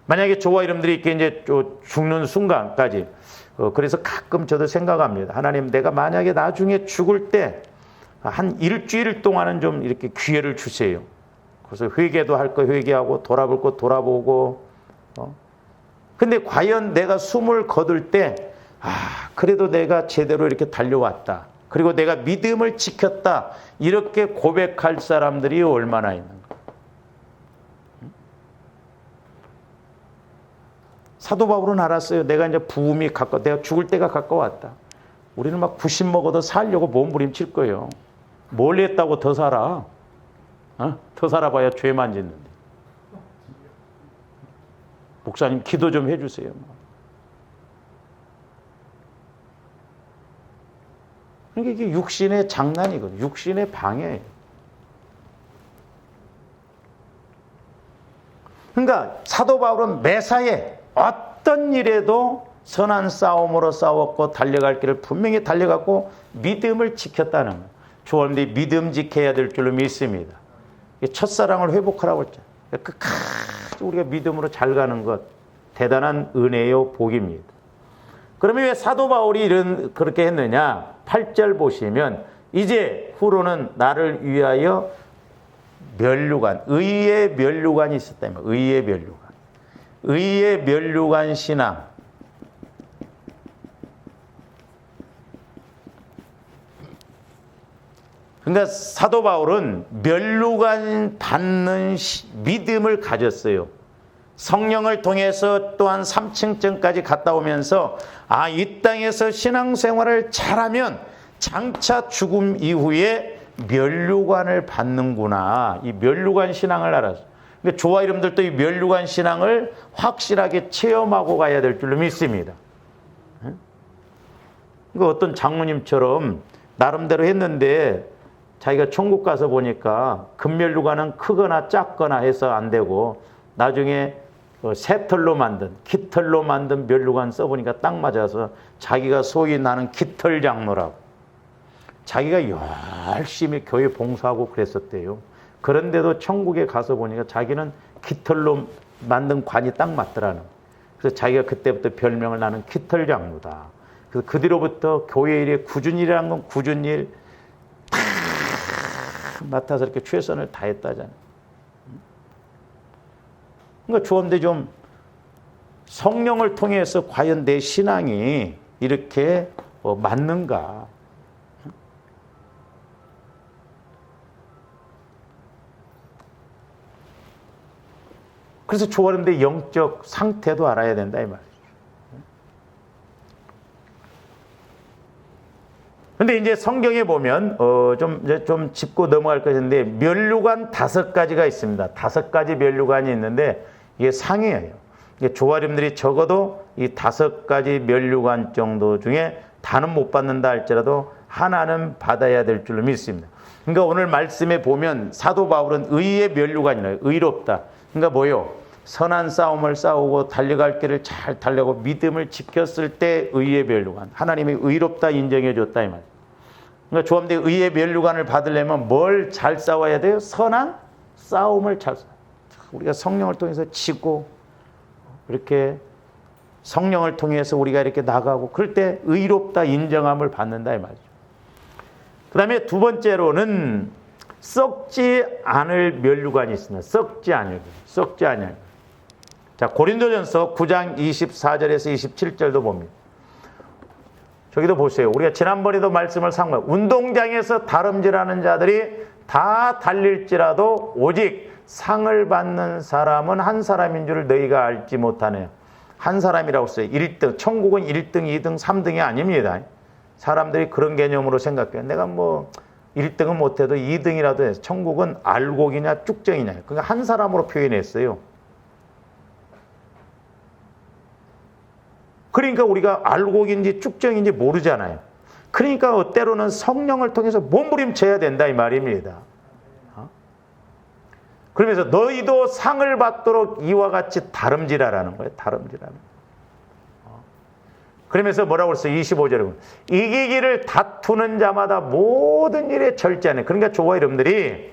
만약에 저와 여러분들이 이렇게 이제 죽는 순간까지, 그래서 가끔 저도 생각합니다. 하나님, 내가 만약에 나중에 죽을 때 한 일주일 동안은 좀 이렇게 기회를 주세요. 그래서 회개도 할 거 회개하고 돌아볼 거 돌아보고. 근데 과연 내가 숨을 거둘 때, 그래도 내가 제대로 이렇게 달려왔다. 그리고 내가 믿음을 지켰다. 이렇게 고백할 사람들이 얼마나 있는가. 사도 바울은 알았어요. 내가 이제 부음이 내가 죽을 때가 가까웠다. 우리는 막 90 먹어도 살려고 몸부림칠 거예요. 뭘 했다고 더 살아? 더 살아봐야 죄만 짓는데. 목사님 기도 좀 해주세요. 그러니까 이게 육신의 장난이거든요. 육신의 방해예요. 그러니까 사도 바울은 매사에 어떤 일에도 선한 싸움으로 싸웠고 달려갈 길을 분명히 달려갔고 믿음을 지켰다는 거예요. 조언들이 믿음 지켜야 될 줄로 믿습니다. 첫사랑을 회복하라고 했잖아요. 끝까지 우리가 믿음으로 잘 가는 것 대단한 은혜요 복입니다. 그러면 왜 사도 바울이 그렇게 했느냐? 8절 보시면 이제 후로는 나를 위하여 면류관, 의의 면류관이 있었다며. 의의 면류관. 의의 면류관 신앙. 그러니까 사도 바울은 면류관 받는 믿음을 가졌어요. 성령을 통해서 또한 3층쯤까지 갔다 오면서 이 땅에서 신앙생활을 잘하면 장차 죽음 이후에 면류관을 받는구나. 이 면류관 신앙을 알았어요. 근데 저와 여러분들도 이 면류관 신앙을 확실하게 체험하고 가야 될 줄로 믿습니다. 그 어떤 장로님처럼 나름대로 했는데 자기가 천국 가서 보니까 금면류관은 크거나 작거나 해서 안 되고 나중에 새털로 만든, 깃털로 만든 면류관 써보니까 딱 맞아서 자기가 소위 나는 깃털 장로라고. 자기가 열심히 교회 봉사하고 그랬었대요. 그런데도 천국에 가서 보니까 자기는 깃털로 만든 관이 딱 맞더라는 거예요. 그래서 자기가 그때부터 별명을 나는 깃털 장로다. 그래서 그 뒤로부터 교회 일에 꾸준일이라는 건 꾸준 일 다 맡아서 이렇게 최선을 다했다잖아요. 그러니까 주원대 좀 성령을 통해서 과연 내 신앙이 이렇게 맞는가? 그래서 조언인데 영적 상태도 알아야 된다 이 말이죠. 근데 이제 성경에 보면 좀 짚고 넘어갈 것인데 면류관 5가지가 있습니다. 5가지 면류관이 있는데 이게 상이에요. 이게 조아림들이 적어도 이 5가지 면류관 정도 중에 다는 못 받는다 할지라도 하나는 받아야 될 줄로 믿습니다. 그러니까 오늘 말씀에 보면 사도 바울은 의의 면류관이래요. 의롭다. 그러니까 뭐요? 선한 싸움을 싸우고 달려갈 길을 잘 달려고 믿음을 지켰을 때 의의 면류관. 하나님이 의롭다 인정해 줬다 이 말. 그러니까 조함대 의의 면류관을 받으려면 뭘 잘 싸워야 돼요? 선한 싸움을 잘 싸워. 우리가 성령을 통해서 치고 이렇게 성령을 통해서 우리가 이렇게 나가고 그럴 때 의롭다 인정함을 받는다 이 말이죠. 그 다음에 두 번째로는 썩지 않을 면류관이 있습니다. 썩지 않을. 자, 고린도전서 9장 24절에서 27절도 봅니다. 저기도 보세요. 우리가 지난번에도 말씀을 상고요. 운동장에서 다름질하는 자들이 다 달릴지라도 오직 상을 받는 사람은 한 사람인 줄 너희가 알지 못하네요. 한 사람이라고 써요. 1등. 천국은 1등, 2등, 3등이 아닙니다. 사람들이 그런 개념으로 생각해요. 내가 뭐 1등은 못해도 2등이라도 해서 천국은 알곡이냐 쭉정이냐. 그러니까 한 사람으로 표현했어요. 그러니까 우리가 알곡인지 쭉정인지 모르잖아요. 그러니까 때로는 성령을 통해서 몸부림쳐야 된다 이 말입니다. 그러면서 너희도 상을 받도록 이와 같이 다름질하라는 거예요. 다름질하는. 그러면서 뭐라고 그랬어요? 25절에 이기기를 다투는 자마다 모든 일에 절제하는. 그러니까 저와 여러분들이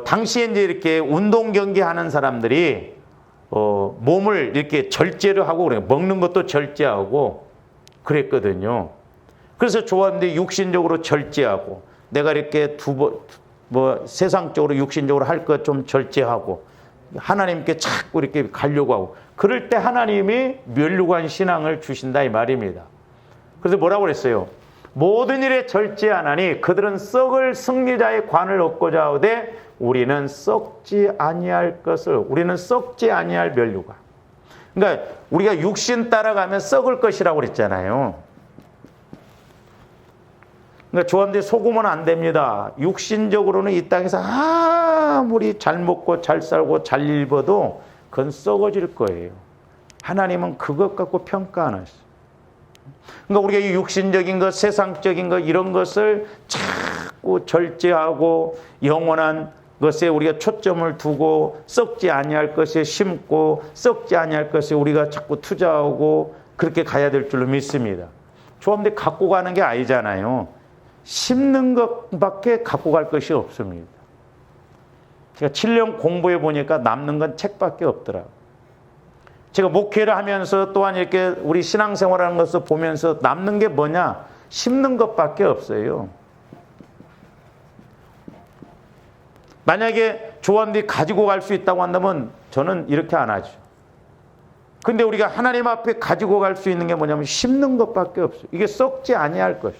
당시에 이제 이렇게 운동 경기하는 사람들이 몸을 이렇게 절제를 하고 그래요. 먹는 것도 절제하고 그랬거든요. 그래서 좋았는데 육신적으로 절제하고 내가 이렇게 세상적으로 육신적으로 할 것 좀 절제하고 하나님께 자꾸 이렇게 가려고 하고 그럴 때 하나님이 면류관 신앙을 주신다 이 말입니다. 그래서 뭐라고 그랬어요? 모든 일에 절제하나니 그들은 썩을 승리자의 관을 얻고자 하되 우리는 썩지 아니할 면류관. 그러니까 우리가 육신 따라가면 썩을 것이라고 그랬잖아요. 그러니까 조함대 속으면 안 됩니다. 육신적으로는 이 땅에서 아무리 잘 먹고 잘 살고 잘 입어도 그건 썩어질 거예요. 하나님은 그것 갖고 평가 안 하시죠. 그러니까 우리가 이 육신적인 것, 세상적인 것 이런 것을 자꾸 절제하고 영원한 것에 우리가 초점을 두고 썩지 아니할 것에 심고 썩지 아니할 것에 우리가 자꾸 투자하고 그렇게 가야 될 줄로 믿습니다. 조함대 갖고 가는 게 아니잖아요. 심는 것밖에 갖고 갈 것이 없습니다. 제가 7년 공부해 보니까 남는 건 책밖에 없더라고요. 제가 목회를 하면서 또한 이렇게 우리 신앙생활하는 것을 보면서 남는 게 뭐냐? 심는 것밖에 없어요. 만약에 조언들이 가지고 갈 수 있다고 한다면 저는 이렇게 안 하죠. 근데 우리가 하나님 앞에 가지고 갈 수 있는 게 뭐냐면 심는 것밖에 없어요. 이게 썩지 아니할 것.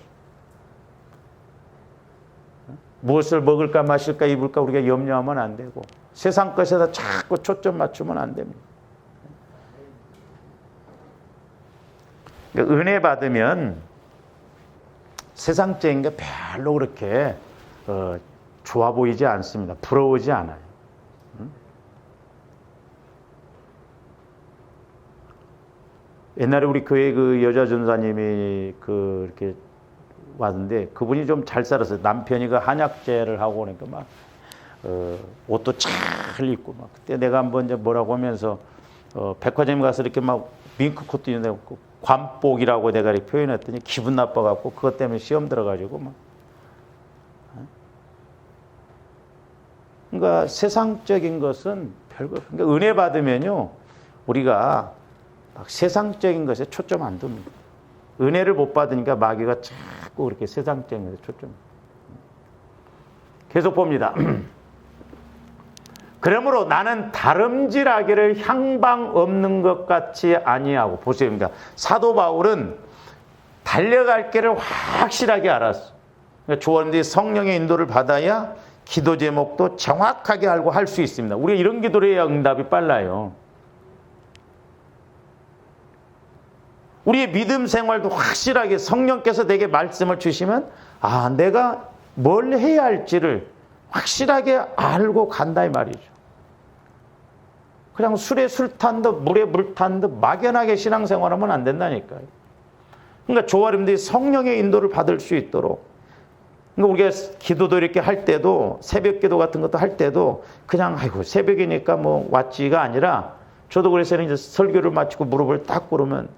무엇을 먹을까 마실까 입을까 우리가 염려하면 안 되고 세상 것에다 자꾸 초점 맞추면 안 됩니다. 그러니까 은혜 받으면 세상적인 게 별로 그렇게 좋아 보이지 않습니다. 부러우지 않아요. 옛날에 우리 교회 그 여자 전사님이 이렇게 왔는데 그분이 좀 잘 살았어요. 남편이 그 한약재를 하고 그러니까 막 옷도 잘 입고 막 그때 내가 한번 이제 뭐라고 하면서 백화점 가서 이렇게 막 밍크 코트 입는데 관복이라고 내가 이렇게 표현했더니 기분 나빠갖고 그것 때문에 시험 들어가지고 막. 그러니까 세상적인 것은 별거. 그러니까 은혜 받으면요, 우리가 막 세상적인 것에 초점 안 둡니다. 은혜를 못 받으니까 마귀가 자꾸 그렇게 세상적인 것에 초점. 계속 봅니다. 그러므로 나는 다름질하기를 향방 없는 것 같이 아니하고. 보세요. 그러니까 사도 바울은 달려갈 길을 확실하게 알았어. 그러니까 조언들이 성령의 인도를 받아야 기도 제목도 정확하게 알고 할 수 있습니다. 우리가 이런 기도를 해야 응답이 빨라요. 우리의 믿음 생활도 확실하게 성령께서 내게 말씀을 주시면 내가 뭘 해야 할지를 확실하게 알고 간다 이 말이죠. 그냥 술에 술 탄 듯 물에 물 탄 듯 막연하게 신앙생활하면 안 된다니까요. 그러니까 저와 여러분들이 성령의 인도를 받을 수 있도록, 그러니까 우리가 기도도 이렇게 할 때도, 새벽 기도 같은 것도 할 때도 그냥 새벽이니까 뭐 왔지가 아니라, 저도 그래서 이제 설교를 마치고 무릎을 딱 꿇으면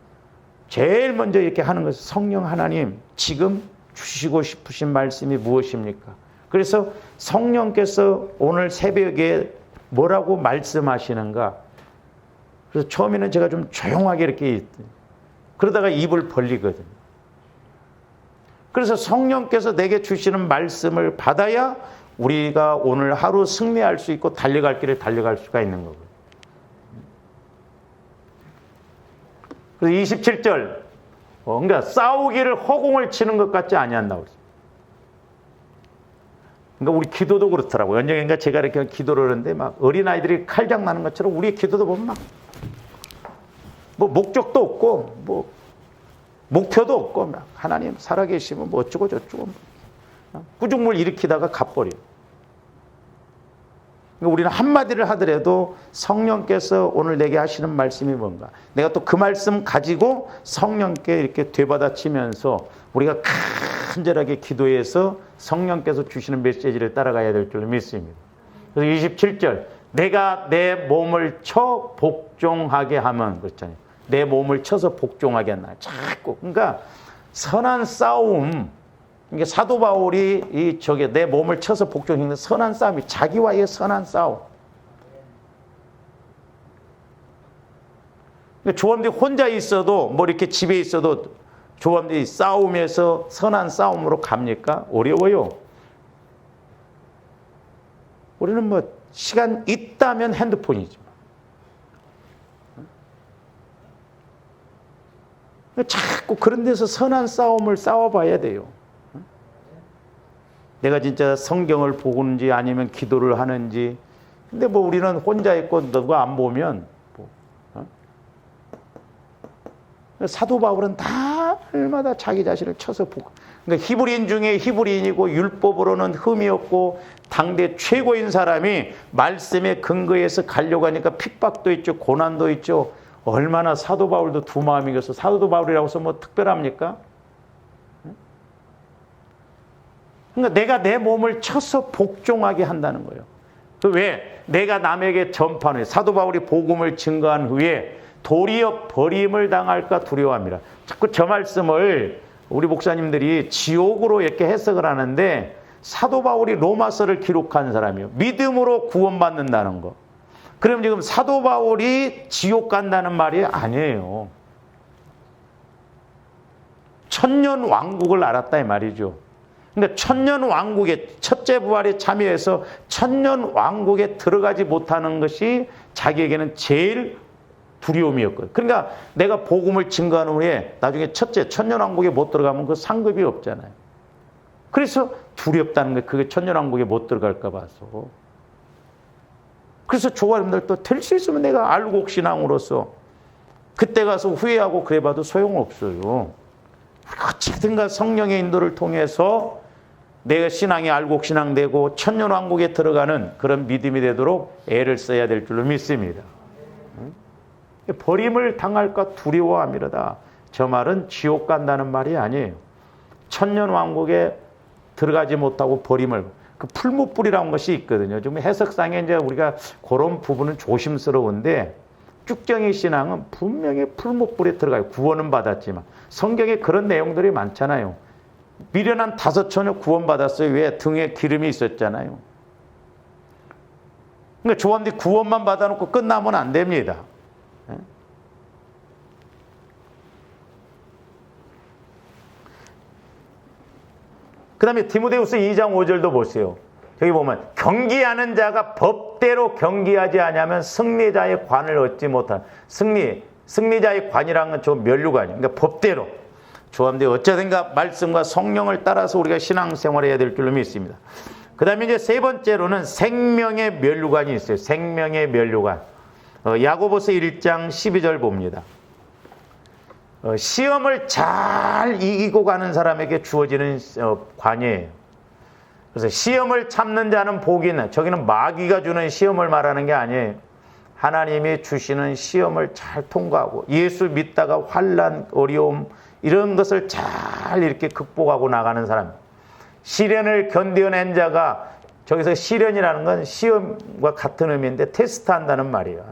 제일 먼저 이렇게 하는 것은 성령 하나님, 지금 주시고 싶으신 말씀이 무엇입니까? 그래서 성령께서 오늘 새벽에 뭐라고 말씀하시는가? 그래서 처음에는 제가 좀 조용하게 이렇게 그러다가 입을 벌리거든요. 그래서 성령께서 내게 주시는 말씀을 받아야 우리가 오늘 하루 승리할 수 있고 달려갈 길을 달려갈 수가 있는 거거든요. 그래서 27절, 그러니까 싸우기를 허공을 치는 것 같지 아니한다고 그랬어요. 그러니까 우리 기도도 그렇더라고요. 언젠가 제가 이렇게 기도를 하는데 막 어린아이들이 칼장 나는 것처럼 우리의 기도도 보면 막 뭐 목적도 없고 뭐 목표도 없고 막 하나님 살아계시면 뭐 어쩌고 저쩌고 꾸중물 일으키다가 가버려. 그러니까 우리는 한마디를 하더라도 성령께서 오늘 내게 하시는 말씀이 뭔가, 내가 또 그 말씀 가지고 성령께 이렇게 되받아치면서 우리가 간절하게 기도해서 성령께서 주시는 메시지를 따라가야 될 줄로 믿습니다. 그래서 27절, 내가 내 몸을 쳐 복종하게 하면, 그렇잖아요. 내 몸을 쳐서 복종하게 한다. 자꾸. 그러니까 선한 싸움, 그러니까 사도 바울이 내 몸을 쳐서 복종하는 선한 싸움이 자기와의 선한 싸움. 그러니까 조합들이 혼자 있어도 뭐 이렇게 집에 있어도 조합들이 싸움에서 선한 싸움으로 갑니까? 어려워요. 우리는 뭐 시간 있다면 핸드폰이지. 자꾸 그런 데서 선한 싸움을 싸워봐야 돼요. 내가 진짜 성경을 보는지 아니면 기도를 하는지. 근데 뭐 우리는 혼자 있고 누가 안 보면 사도 바울은 날마다 자기 자신을 쳐서 그러니까 히브리인 중에 히브리인이고 율법으로는 흠이 없고 당대 최고인 사람이 말씀에 근거해서 가려고 하니까 핍박도 있죠, 고난도 있죠. 얼마나 사도 바울도 두 마음이겠어. 사도 바울이라고 해서 뭐 특별합니까? 그러니까 내가 내 몸을 쳐서 복종하게 한다는 거예요. 왜? 내가 남에게 전파하는, 사도 바울이 복음을 증거한 후에 도리어 버림을 당할까 두려워합니다. 자꾸 저 말씀을 우리 목사님들이 지옥으로 이렇게 해석을 하는데, 사도 바울이 로마서를 기록한 사람이에요. 믿음으로 구원받는다는 거. 그럼 지금 사도 바울이 지옥 간다는 말이 아니에요. 천년 왕국을 알았다 이 말이죠. 그러니까 천년 왕국의 첫째 부활에 참여해서 천년 왕국에 들어가지 못하는 것이 자기에게는 제일 두려움이었거든요. 그러니까 내가 복음을 증거한 후에 나중에 첫째 천년 왕국에 못 들어가면 그 상급이 없잖아요. 그래서 두렵다는 거예요. 그게 천년 왕국에 못 들어갈까 봐서. 그래서 조가님들 또 될 수 있으면 내가 알곡 신앙으로서 그때 가서 후회하고 그래봐도 소용없어요. 어쨌든가 성령의 인도를 통해서 내가 신앙이 알곡 신앙 되고 천년 왕국에 들어가는 그런 믿음이 되도록 애를 써야 될 줄로 믿습니다. 버림을 당할까 두려워함이로다. 저 말은 지옥 간다는 말이 아니에요. 천년 왕국에 들어가지 못하고 버림을, 그 풀무불이라는 것이 있거든요. 좀 해석상에 이제 우리가 그런 부분은 조심스러운데, 쭉정이 신앙은 분명히 풀무불에 들어가요. 구원은 받았지만. 성경에 그런 내용들이 많잖아요. 미련한 5 처녀 구원받았어요. 왜? 등에 기름이 있었잖아요. 그러니까 조합들이 구원만 받아놓고 끝나면 안 됩니다. 그 다음에 디모데후서 2장 5절도 보세요. 저기 보면 경기하는 자가 법대로 경기하지 않으면 승리자의 관을 얻지 못한 승리자의 관이라는 건 저 면류관이에요. 그러니까 법대로 조합들이 어쩌든가 말씀과 성령을 따라서 우리가 신앙생활해야 될 줄로 믿습니다. 그 다음에 이제 세 번째로는 생명의 면류관이 있어요. 생명의 면류관. 야고보서 1장 12절 봅니다. 시험을 잘 이기고 가는 사람에게 주어지는 관이에요. 그래서 시험을 참는 자는 복이 있는, 저기는 마귀가 주는 시험을 말하는 게 아니에요. 하나님이 주시는 시험을 잘 통과하고 예수 믿다가 환난, 어려움 이런 것을 잘 이렇게 극복하고 나가는 사람. 시련을 견뎌낸 자가, 저기서 시련이라는 건 시험과 같은 의미인데 테스트한다는 말이에요.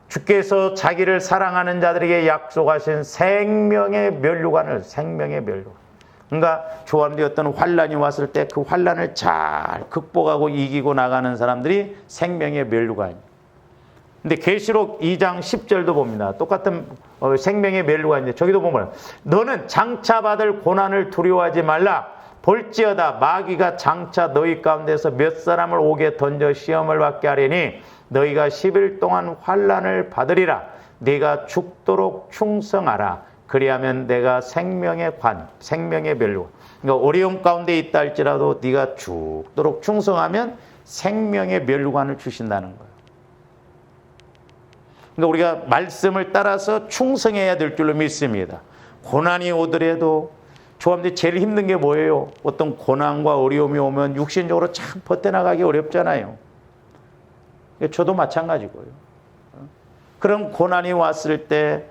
주께서 자기를 사랑하는 자들에게 약속하신 생명의 면류관을, 생명의 면류관. 그러니까 조함되었던 환란이 왔을 때 그 환란을 잘 극복하고 이기고 나가는 사람들이 생명의 면류관이에요. 근데 계시록 2장 10절도 봅니다. 똑같은 생명의 면류관인데 저기도 보면 너는 장차 받을 고난을 두려워하지 말라. 볼지어다 마귀가 장차 너희 가운데서 몇 사람을 옥에 던져 시험을 받게 하리니 너희가 10일 동안 환란을 받으리라. 네가 죽도록 충성하라. 그리하면 내가 생명의 관, 생명의 면류관. 그러니까 어려움 가운데 있다 할지라도 네가 죽도록 충성하면 생명의 면류관을 주신다는 거예요. 그러니까 우리가 말씀을 따라서 충성해야 될 줄로 믿습니다. 고난이 오더라도 조합들이 제일 힘든 게 뭐예요? 어떤 고난과 어려움이 오면 육신적으로 참 버텨나가기 어렵잖아요. 저도 마찬가지고요. 그런 고난이 왔을 때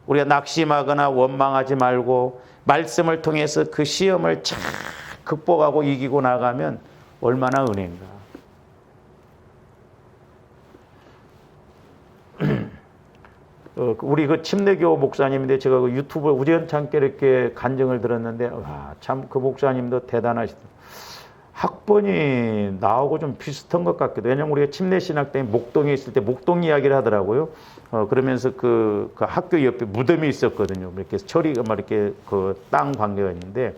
우리가 낙심하거나 원망하지 말고 말씀을 통해서 그 시험을 잘 극복하고 이기고 나가면 얼마나 은혜인가. 우리 그 침례교 목사님인데 제가 그 유튜브에 우연찮게 이렇게 간증을 들었는데 참 그 목사님도 대단하시다. 학번이 나하고 좀 비슷한 것 같기도. 왜냐면 우리가 침례신학 때 목동에 있을 때 목동 이야기를 하더라고요. 그러면서 그 학교 옆에 무덤이 있었거든요. 이렇게 처리가 막 이렇게 그 땅 관계가 있는데,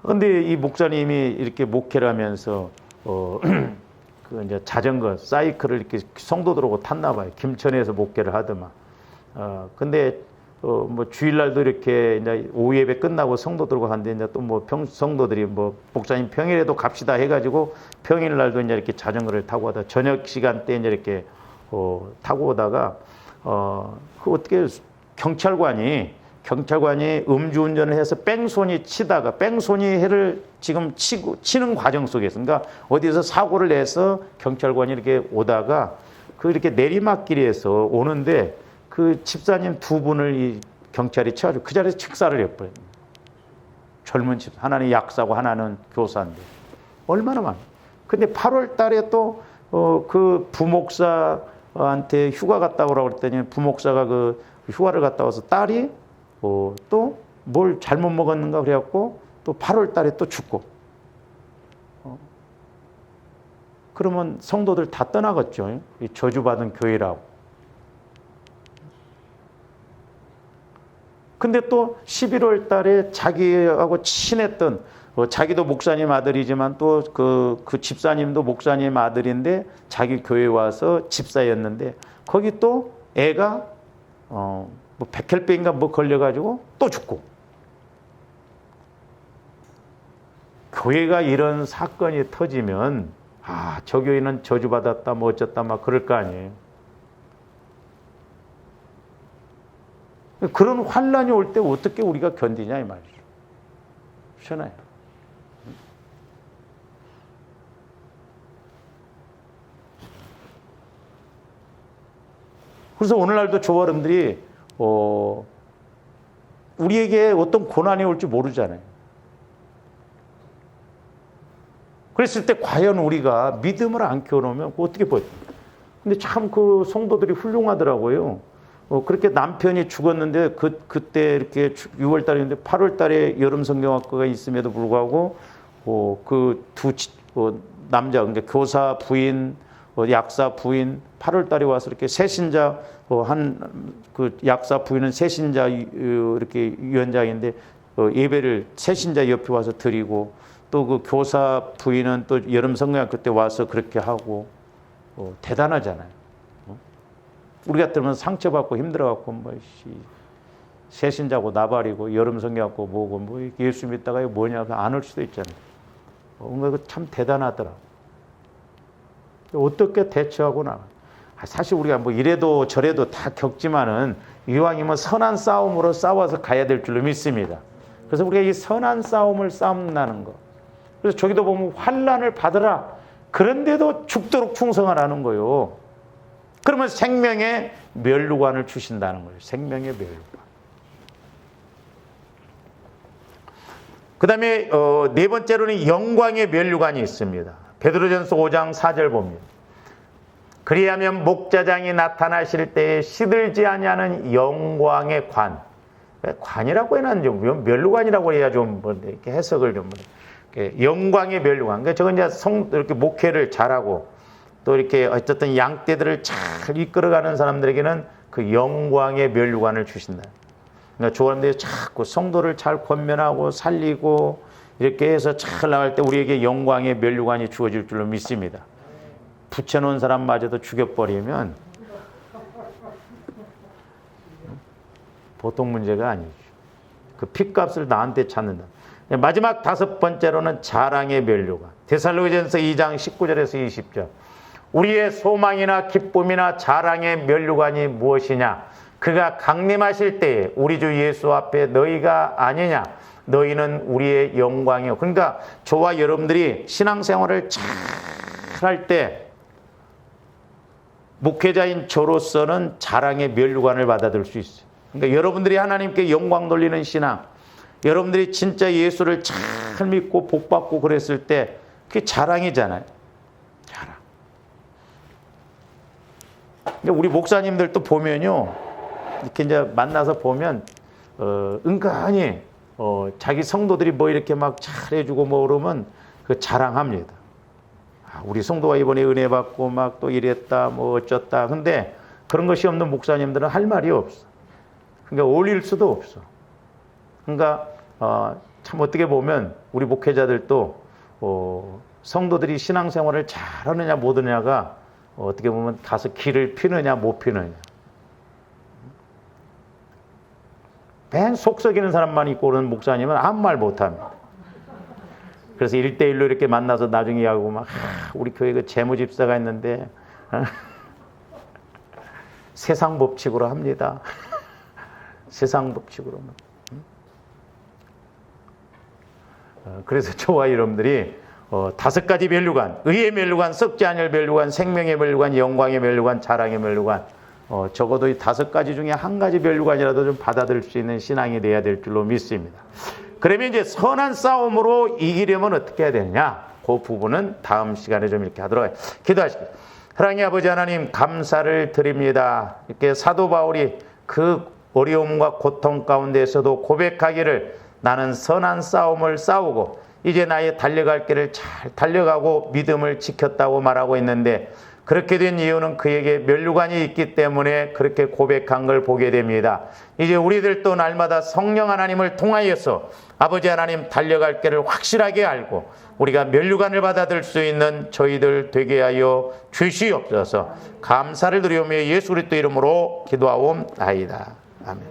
근데 이 목사님이 이렇게 목회를 하면서 그 이제 자전거 사이클을 이렇게 성도들하고 탔나 봐요. 김천에서 목회를 하더만. 근데 뭐 주일날도 이렇게 이제 오후 예배 끝나고 성도들과 갔는데 이제 또 뭐 성도들이 뭐 목사님 평일에도 갑시다 해가지고 평일날도 이제 이렇게 자전거를 타고 하다 저녁 시간대 이제 이렇게 타고 오다가 그 어떻게 경찰관이 음주운전을 해서 뺑소니 치다가 뺑소니를 지금 치는 과정 속에서, 그러니까 어디서 사고를 내서 경찰관이 이렇게 오다가 그 이렇게 내리막길에서 오는데 그 집사님 두 분을 이 경찰이 쳐가지고 그 자리에서 직사를 해버려요. 젊은 집사, 하나는 약사고 하나는 교사인데 얼마나 많아. 근데 8월 달에 또 그 부목사한테 휴가 갔다 오라고 그랬더니 부목사가 그 휴가를 갔다 와서 딸이 또 뭘 잘못 먹었는가 그래갖고 또 8월 달에 또 죽고. 그러면 성도들 다 떠나겠죠. 이 저주받은 교회라고. 근데 또 11월 달에 자기하고 친했던, 자기도 목사님 아들이지만 또 그 집사님도 목사님 아들인데 자기 교회 와서 집사였는데 거기 또 애가 뭐 백혈병인가 뭐 걸려가지고 또 죽고. 교회가 이런 사건이 터지면 저 교회는 저주받았다 뭐 어쩌다 막 그럴 거 아니에요. 그런 환란이 올 때 어떻게 우리가 견디냐 이 말이죠. 그렇잖아요. 그래서 오늘날도 저 여러분들이 우리에게 어떤 고난이 올지 모르잖아요. 그랬을 때 과연 우리가 믿음을 안 키워놓으면 어떻게 버텨요? 근데 참 그 성도들이 훌륭하더라고요. 그렇게 남편이 죽었는데 그때 이렇게 6월 달인데 8월 달에 여름 성경학과가 있음에도 불구하고 그 두 남자, 그러니까 교사 부인, 약사 부인, 8월 달에 와서 이렇게 새신자, 그 약사 부인은 새신자 이렇게 위원장인데 예배를 새신자 옆에 와서 드리고, 또 그 교사 부인은 또 여름 성경학교 때 와서 그렇게 하고, 대단하잖아요. 우리 같으면 상처받고 힘들어갖고 새신자고 나발이고 여름 성경학교 뭐고 예수 믿다가 이거 뭐냐 안 올 수도 있잖아요. 그거 참 대단하더라. 어떻게 대처하고 나가? 사실 우리가 이래도 저래도 다 겪지만은 이왕이면 선한 싸움으로 싸워서 가야 될 줄로 믿습니다. 그래서 우리가 이 선한 싸움을 싸움나는 거. 그래서 저기도 보면 환난을 받으라. 그런데도 죽도록 충성하라는 거요. 그러면 생명의 면류관을 주신다는 거예요. 생명의 면류관. 그 다음에 네 번째로는 영광의 면류관이 있습니다. 베드로전서 5장 4절 봅니다. 그리하면 목자장이 나타나실 때에 시들지 아니하는 영광의 관. 관이라고 해놨는지 면류관이라고 해야 좀 이렇게 해석을 좀 영광의 면류관. 그러니까 저건 이제 이렇게 목회를 잘하고 또 이렇게 어쨌든 양떼들을 잘 이끌어가는 사람들에게는 그 영광의 면류관을 주신다. 그러니까 조원들이 자꾸 성도를 잘 권면하고 살리고 이렇게 해서 잘 나갈 때 우리에게 영광의 면류관이 주어질 줄로 믿습니다. 붙여놓은 사람마저도 죽여버리면 보통 문제가 아니죠. 그 핏값을 나한테 찾는다. 마지막 다섯 번째로는 자랑의 면류관. 데살로니가전서 2장 19절에서 20절. 우리의 소망이나 기쁨이나 자랑의 면류관이 무엇이냐? 그가 강림하실 때에 우리 주 예수 앞에 너희가 아니냐? 너희는 우리의 영광이요. 그러니까 저와 여러분들이 신앙생활을 잘 할 때 목회자인 저로서는 자랑의 면류관을 받아들일 수 있어요. 그러니까 여러분들이 하나님께 영광 돌리는 신앙, 여러분들이 진짜 예수를 잘 믿고 복받고 그랬을 때 그게 자랑이잖아요. 자랑. 근데 우리 목사님들도 보면요, 이렇게 이제 만나서 보면 은근히 자기 성도들이 뭐 이렇게 막 잘해주고 뭐 그러면 그 자랑합니다. 우리 성도가 이번에 은혜 받고 막 또 이랬다 뭐 어쩌다. 근데 그런 것이 없는 목사님들은 할 말이 없어. 그러니까 어울릴 수도 없어. 그러니까 참 어떻게 보면 우리 목회자들도 성도들이 신앙생활을 잘하느냐 못하느냐가 어떻게 보면 가서 길을 피느냐 못 피느냐. 맨 속썩이는 사람만 있고 그러는 목사님은 아무 말 못합니다. 그래서 1대1로 이렇게 만나서 나중에 하고 막 우리 교회 그 재무집사가 있는데 세상 법칙으로 합니다. 세상 법칙으로. 그래서 저와 여러분들이 5가지 면류관, 의의 면류관, 썩지 않을 면류관, 생명의 면류관, 영광의 면류관, 자랑의 면류관, 적어도 이 5가지 중에 한 가지 면류관이라도 좀 받아들일 수 있는 신앙이 돼야 될 줄로 믿습니다. 그러면 이제 선한 싸움으로 이기려면 어떻게 해야 되느냐? 그 부분은 다음 시간에 좀 이렇게 하도록 하겠습니다. 기도하시겠습니다. 사랑의 아버지 하나님, 감사를 드립니다. 이렇게 사도 바울이 그 어려움과 고통 가운데에서도 고백하기를 나는 선한 싸움을 싸우고 이제 나의 달려갈 길을 잘 달려가고 믿음을 지켰다고 말하고 있는데, 그렇게 된 이유는 그에게 면류관이 있기 때문에 그렇게 고백한 걸 보게 됩니다. 이제 우리들도 날마다 성령 하나님을 통하여서 아버지 하나님 달려갈 길을 확실하게 알고 우리가 면류관을 받아들일 수 있는 저희들 되게 하여 주시옵소서. 감사를 드리오며 예수 그리스도 이름으로 기도하옵나이다. 아멘.